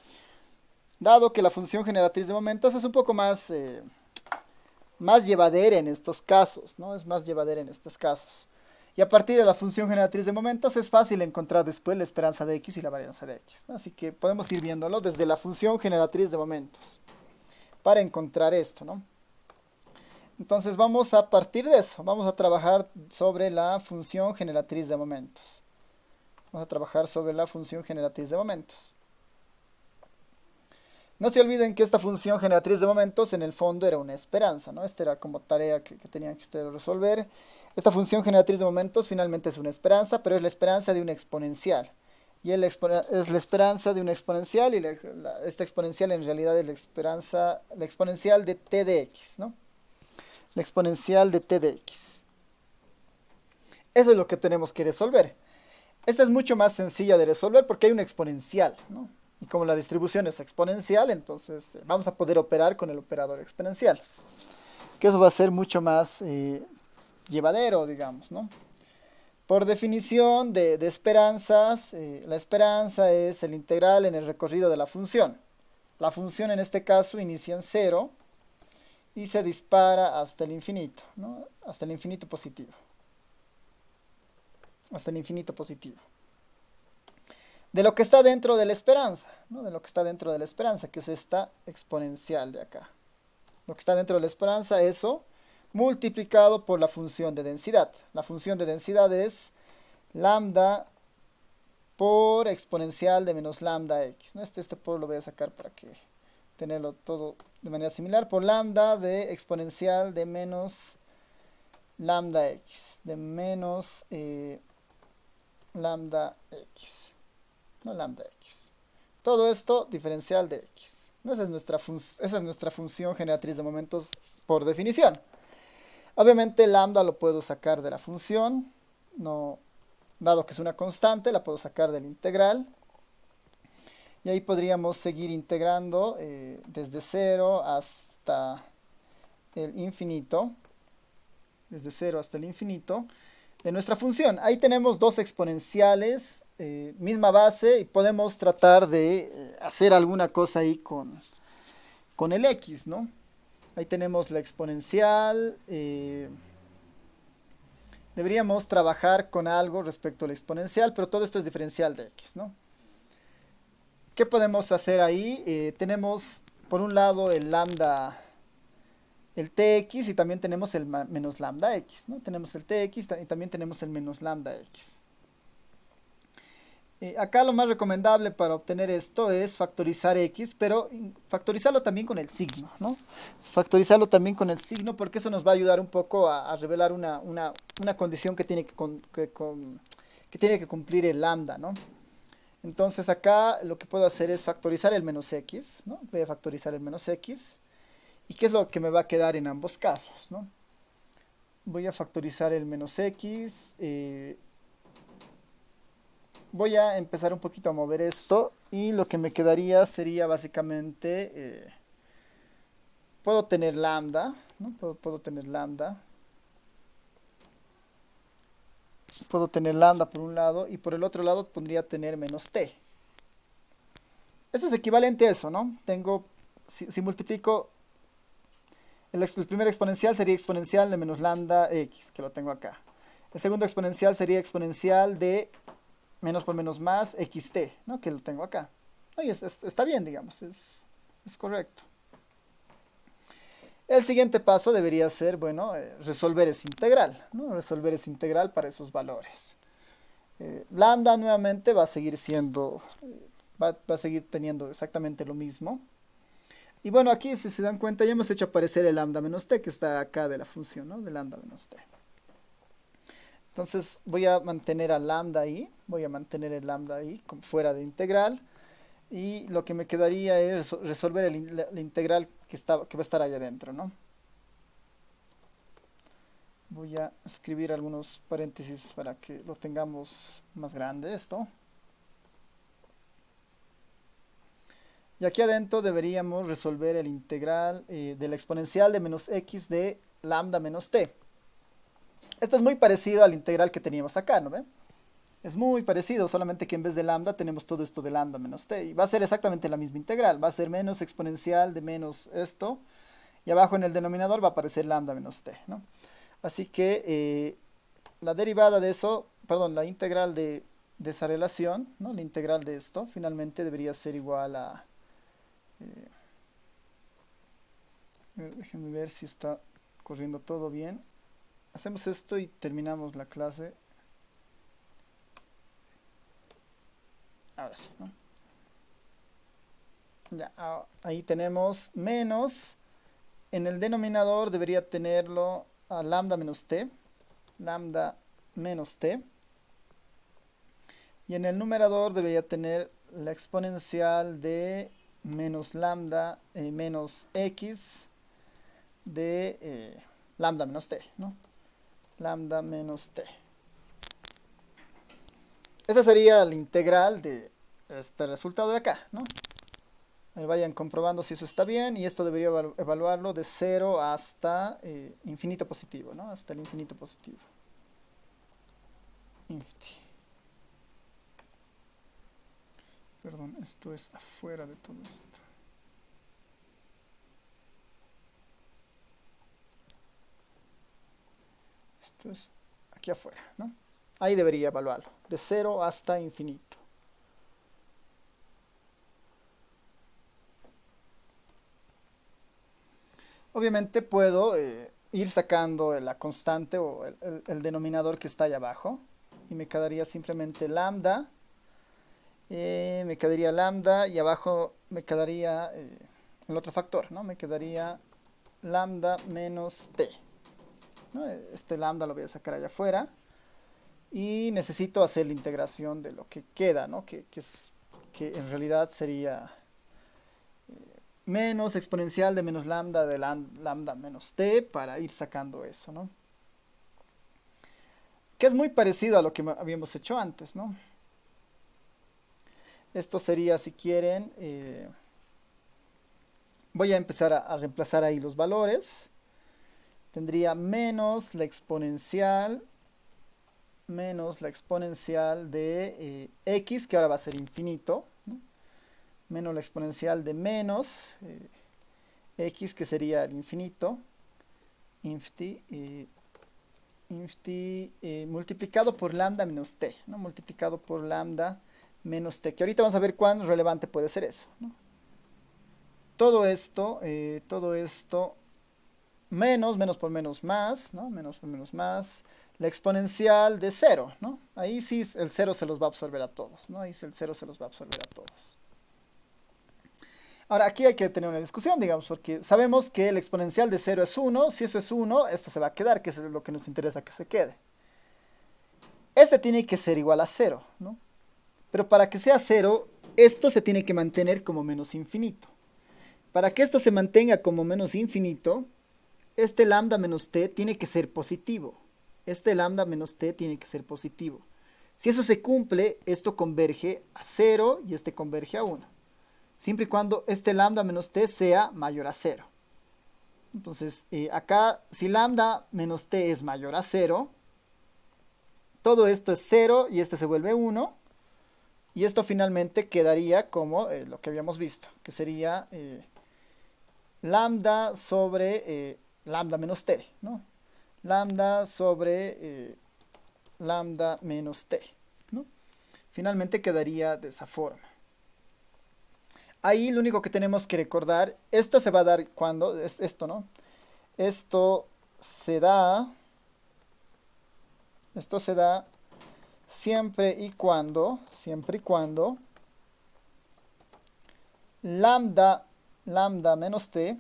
Dado que la función generatriz de momentos es un poco más llevadera en estos casos, ¿no? Es más llevadera en estos casos. Y a partir de la función generatriz de momentos es fácil encontrar después la esperanza de x y la varianza de x, ¿no? Así que podemos ir viéndolo desde la función generatriz de momentos para encontrar esto, ¿no? Entonces vamos a partir de eso, vamos a trabajar sobre la función generatriz de momentos. Vamos a trabajar sobre la función generatriz de momentos. No se olviden que esta función generatriz de momentos en el fondo era una esperanza, ¿no? Esta era como tarea que tenían que ustedes resolver. Esta función generatriz de momentos finalmente es una esperanza, pero es la esperanza de una exponencial. Y es la esperanza de una exponencial y esta exponencial en realidad es la exponencial de t de x, ¿no? La exponencial de t de x. Eso es lo que tenemos que resolver. Esta es mucho más sencilla de resolver porque hay una exponencial, ¿no? Y como la distribución es exponencial, entonces vamos a poder operar con el operador exponencial. Que eso va a ser mucho más llevadero, digamos, ¿no? Por definición de esperanzas, la esperanza es el integral en el recorrido de la función. La función en este caso inicia en 0 y se dispara hasta el infinito, ¿no? Hasta el infinito positivo. Hasta el infinito positivo. De lo que está dentro de la esperanza, ¿no? De lo que está dentro de la esperanza, que es esta exponencial de acá. Lo que está dentro de la esperanza, eso, multiplicado por la función de densidad. La función de densidad es lambda por exponencial de menos lambda x, ¿no? Este por lo voy a sacar para que tenerlo todo de manera similar. Por lambda de exponencial de menos lambda x. De menos lambda x. No lambda x. Todo esto diferencial de x. Esa es nuestra función generatriz de momentos por definición. Obviamente lambda lo puedo sacar de la función. No, dado que es una constante, la puedo sacar del integral. Y ahí podríamos seguir integrando desde 0 hasta el infinito. Desde 0 hasta el infinito. De nuestra función. Ahí tenemos dos exponenciales, misma base, y podemos tratar de hacer alguna cosa ahí con el x, ¿no? Ahí tenemos la exponencial. Deberíamos trabajar con algo respecto a la exponencial, pero todo esto es diferencial de x, ¿no? ¿Qué podemos hacer ahí? Tenemos por un lado el lambda, el tx, y también tenemos el menos lambda x, ¿no? Tenemos el tx y también tenemos el menos lambda x. Acá lo más recomendable para obtener esto es factorizar x, pero factorizarlo también con el signo, ¿no? Factorizarlo también con el signo porque eso nos va a ayudar un poco a revelar una condición que tiene que cumplir el lambda, ¿no? Entonces acá lo que puedo hacer es factorizar el menos x, ¿no? Voy a factorizar el menos x. ¿Y qué es lo que me va a quedar en ambos casos, ¿no? Voy a factorizar el menos x. Voy a empezar un poquito a mover esto. Y lo que me quedaría sería básicamente... puedo tener lambda, ¿no? Puedo tener lambda. Puedo tener lambda por un lado. Y por el otro lado podría tener menos t. Eso es equivalente a eso, ¿no? Tengo... Si multiplico... El primer exponencial sería exponencial de menos lambda x, que lo tengo acá. El segundo exponencial sería exponencial de menos por menos más xt, ¿no? Que lo tengo acá. Y está bien, digamos, es correcto. El siguiente paso debería ser, bueno, resolver ese integral, ¿no? Resolver ese integral para esos valores. Lambda nuevamente va a seguir siendo, va a seguir teniendo exactamente lo mismo. Y bueno, aquí si se dan cuenta ya hemos hecho aparecer el lambda menos t que está acá de la función, ¿no? De lambda menos t. Entonces voy a mantener al lambda ahí, voy a mantener el lambda ahí fuera de integral. Y lo que me quedaría es resolver la integral que va a estar ahí adentro, ¿no? Voy a escribir algunos paréntesis para que lo tengamos más grande esto. Y aquí adentro deberíamos resolver el integral de la exponencial de menos x de lambda menos t. Esto es muy parecido al integral que teníamos acá, ¿no ven? Es muy parecido, solamente que en vez de lambda tenemos todo esto de lambda menos t. Y va a ser exactamente la misma integral. Va a ser menos exponencial de menos esto. Y abajo en el denominador va a aparecer lambda menos t, ¿no? Así que la derivada de eso, perdón, la integral de esa relación, ¿no? La integral de esto, finalmente debería ser igual a... déjenme ver si está corriendo todo bien. Hacemos esto y terminamos la clase. Ahora sí, ¿no? Ya, ahí tenemos menos. En el denominador debería tenerlo a lambda menos t. Lambda menos t. Y en el numerador debería tener la exponencial de menos lambda menos x de lambda menos t, ¿no? Lambda menos t. Esa sería la integral de este resultado de acá, ¿no? Vayan comprobando si eso está bien y esto debería evaluarlo de 0 hasta infinito positivo, ¿no? Hasta el infinito positivo. Infinity. Perdón, esto es afuera de todo esto. Esto es aquí afuera, ¿no? Ahí debería evaluarlo, de 0 hasta infinito. Obviamente puedo ir sacando la constante o el denominador que está ahí abajo. Y me quedaría simplemente lambda. Me quedaría lambda y abajo me quedaría el otro factor, ¿no? Me quedaría lambda menos t, ¿no? Este lambda lo voy a sacar allá afuera. Y necesito hacer la integración de lo que queda, ¿no? Que en realidad sería menos exponencial de menos lambda de lambda menos t para ir sacando eso, ¿no? Que es muy parecido a lo que habíamos hecho antes, ¿no? Esto sería, si quieren, voy a empezar a reemplazar ahí los valores. Tendría menos la exponencial de x, que ahora va a ser infinito, ¿no? Menos la exponencial de menos x, que sería el infinito, multiplicado por lambda menos t, ¿no? Multiplicado por lambda menos t, que ahorita vamos a ver cuán relevante puede ser eso, ¿no? Todo esto, menos por menos más, ¿no? Menos por menos más, la exponencial de 0, ¿no? Ahí sí el 0 se los va a absorber a todos, ¿no? Ahí sí el 0 se los va a absorber a todos. Ahora, aquí hay que tener una discusión, digamos, porque sabemos que el exponencial de 0 es 1. Si eso es 1, esto se va a quedar, que es lo que nos interesa que se quede. Este tiene que ser igual a 0, ¿no? Pero para que sea 0, esto se tiene que mantener como menos infinito. Para que esto se mantenga como menos infinito, este lambda menos t tiene que ser positivo. Este lambda menos t tiene que ser positivo. Si eso se cumple, esto converge a 0 y este converge a 1. Siempre y cuando este lambda menos t sea mayor a 0. Entonces, acá, si lambda menos t es mayor a 0, todo esto es 0 y este se vuelve 1. Y esto finalmente quedaría como lo que habíamos visto, que sería lambda sobre lambda menos t, ¿no? Lambda sobre lambda menos t, ¿no? Finalmente quedaría de esa forma. Ahí lo único que tenemos que recordar, esto se va a dar cuando, esto, ¿no? Esto se da siempre y cuando lambda menos t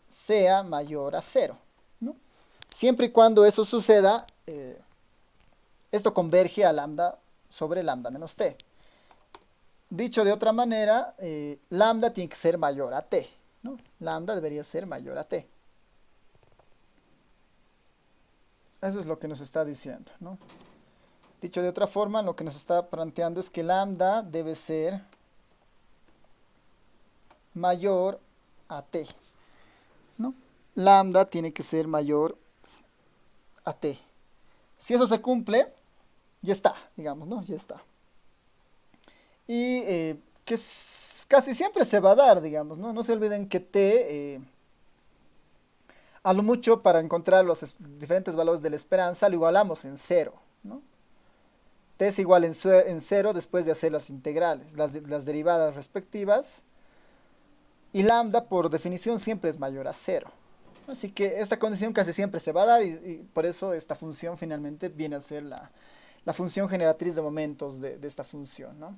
sea mayor a cero, ¿no? Siempre y cuando eso suceda, esto converge a lambda sobre lambda menos t. Dicho de otra manera, lambda tiene que ser mayor a t, ¿no? Lambda debería ser mayor a t. Eso es lo que nos está diciendo, ¿no? Dicho de otra forma, lo que nos está planteando es que lambda debe ser mayor a t, ¿no? Lambda tiene que ser mayor a t. Si eso se cumple, ya está, digamos, ¿no? Ya está. Y que casi siempre se va a dar, digamos, ¿no? No se olviden que t, a lo mucho para encontrar los diferentes valores de la esperanza, lo igualamos en cero, ¿no? T es igual en cero después de hacer las integrales, las derivadas respectivas. Y lambda por definición siempre es mayor a cero. Así que esta condición casi siempre se va a dar y por eso esta función finalmente viene a ser la función generatriz de momentos de esta función, ¿no?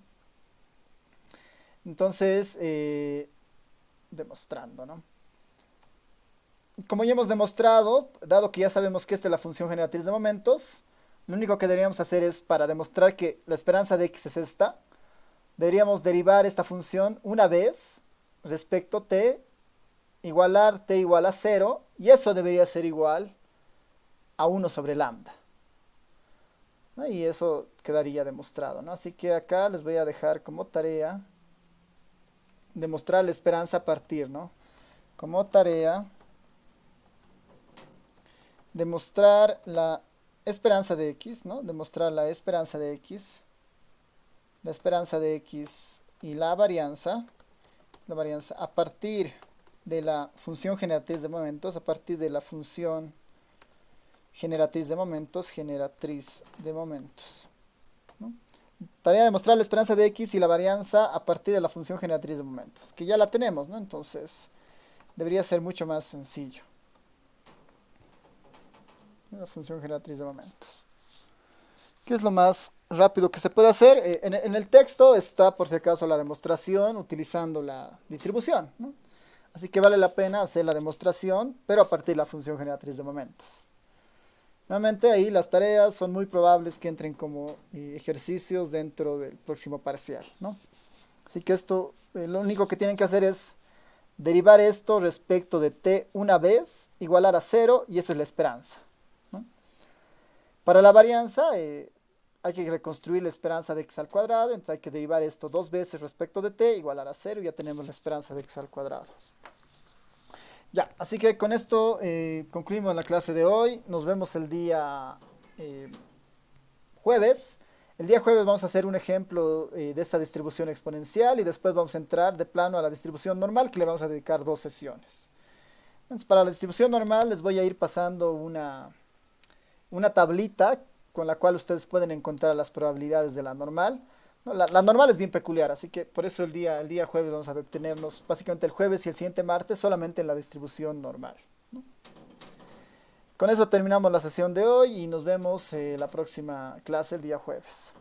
Entonces, demostrando, ¿no? Como ya hemos demostrado, dado que ya sabemos que esta es la función generatriz de momentos, lo único que deberíamos hacer es, para demostrar que la esperanza de x es esta, deberíamos derivar esta función una vez respecto t, igualar t igual a 0, y eso debería ser igual a 1 sobre lambda, ¿no? Y eso quedaría demostrado, ¿no? Así que acá les voy a dejar como tarea demostrar la esperanza a partir, ¿no? Como tarea demostrar la esperanza de x, ¿no? Demostrar la esperanza de x y la varianza a partir de la función generatriz de momentos, ¿no? Tarea de demostrar la esperanza de x y la varianza a partir de la función generatriz de momentos, que ya la tenemos, ¿no? Entonces, debería ser mucho más sencillo. La función generatriz de momentos. ¿Qué es lo más rápido que se puede hacer? En el texto está, por si acaso, la demostración utilizando la distribución, ¿no? Así que vale la pena hacer la demostración, pero a partir de la función generatriz de momentos. Nuevamente, ahí las tareas son muy probables que entren como ejercicios dentro del próximo parcial, ¿no? Así que esto, lo único que tienen que hacer es derivar esto respecto de t una vez, igualar a 0, y eso es la esperanza, ¿no? Para la varianza, hay que reconstruir la esperanza de x al cuadrado, entonces hay que derivar esto dos veces respecto de t, igualar a 0, y ya tenemos la esperanza de x al cuadrado. Ya, así que con esto concluimos la clase de hoy. Nos vemos el día jueves. El día jueves vamos a hacer un ejemplo de esta distribución exponencial y después vamos a entrar de plano a la distribución normal, que le vamos a dedicar 2 sesiones. Entonces, para la distribución normal les voy a ir pasando una tablita con la cual ustedes pueden encontrar las probabilidades de la normal. No, la normal es bien peculiar, así que por eso el día jueves vamos a detenernos, básicamente el jueves y el siguiente martes, solamente en la distribución normal, ¿no? Con eso terminamos la sesión de hoy y nos vemos la próxima clase el día jueves.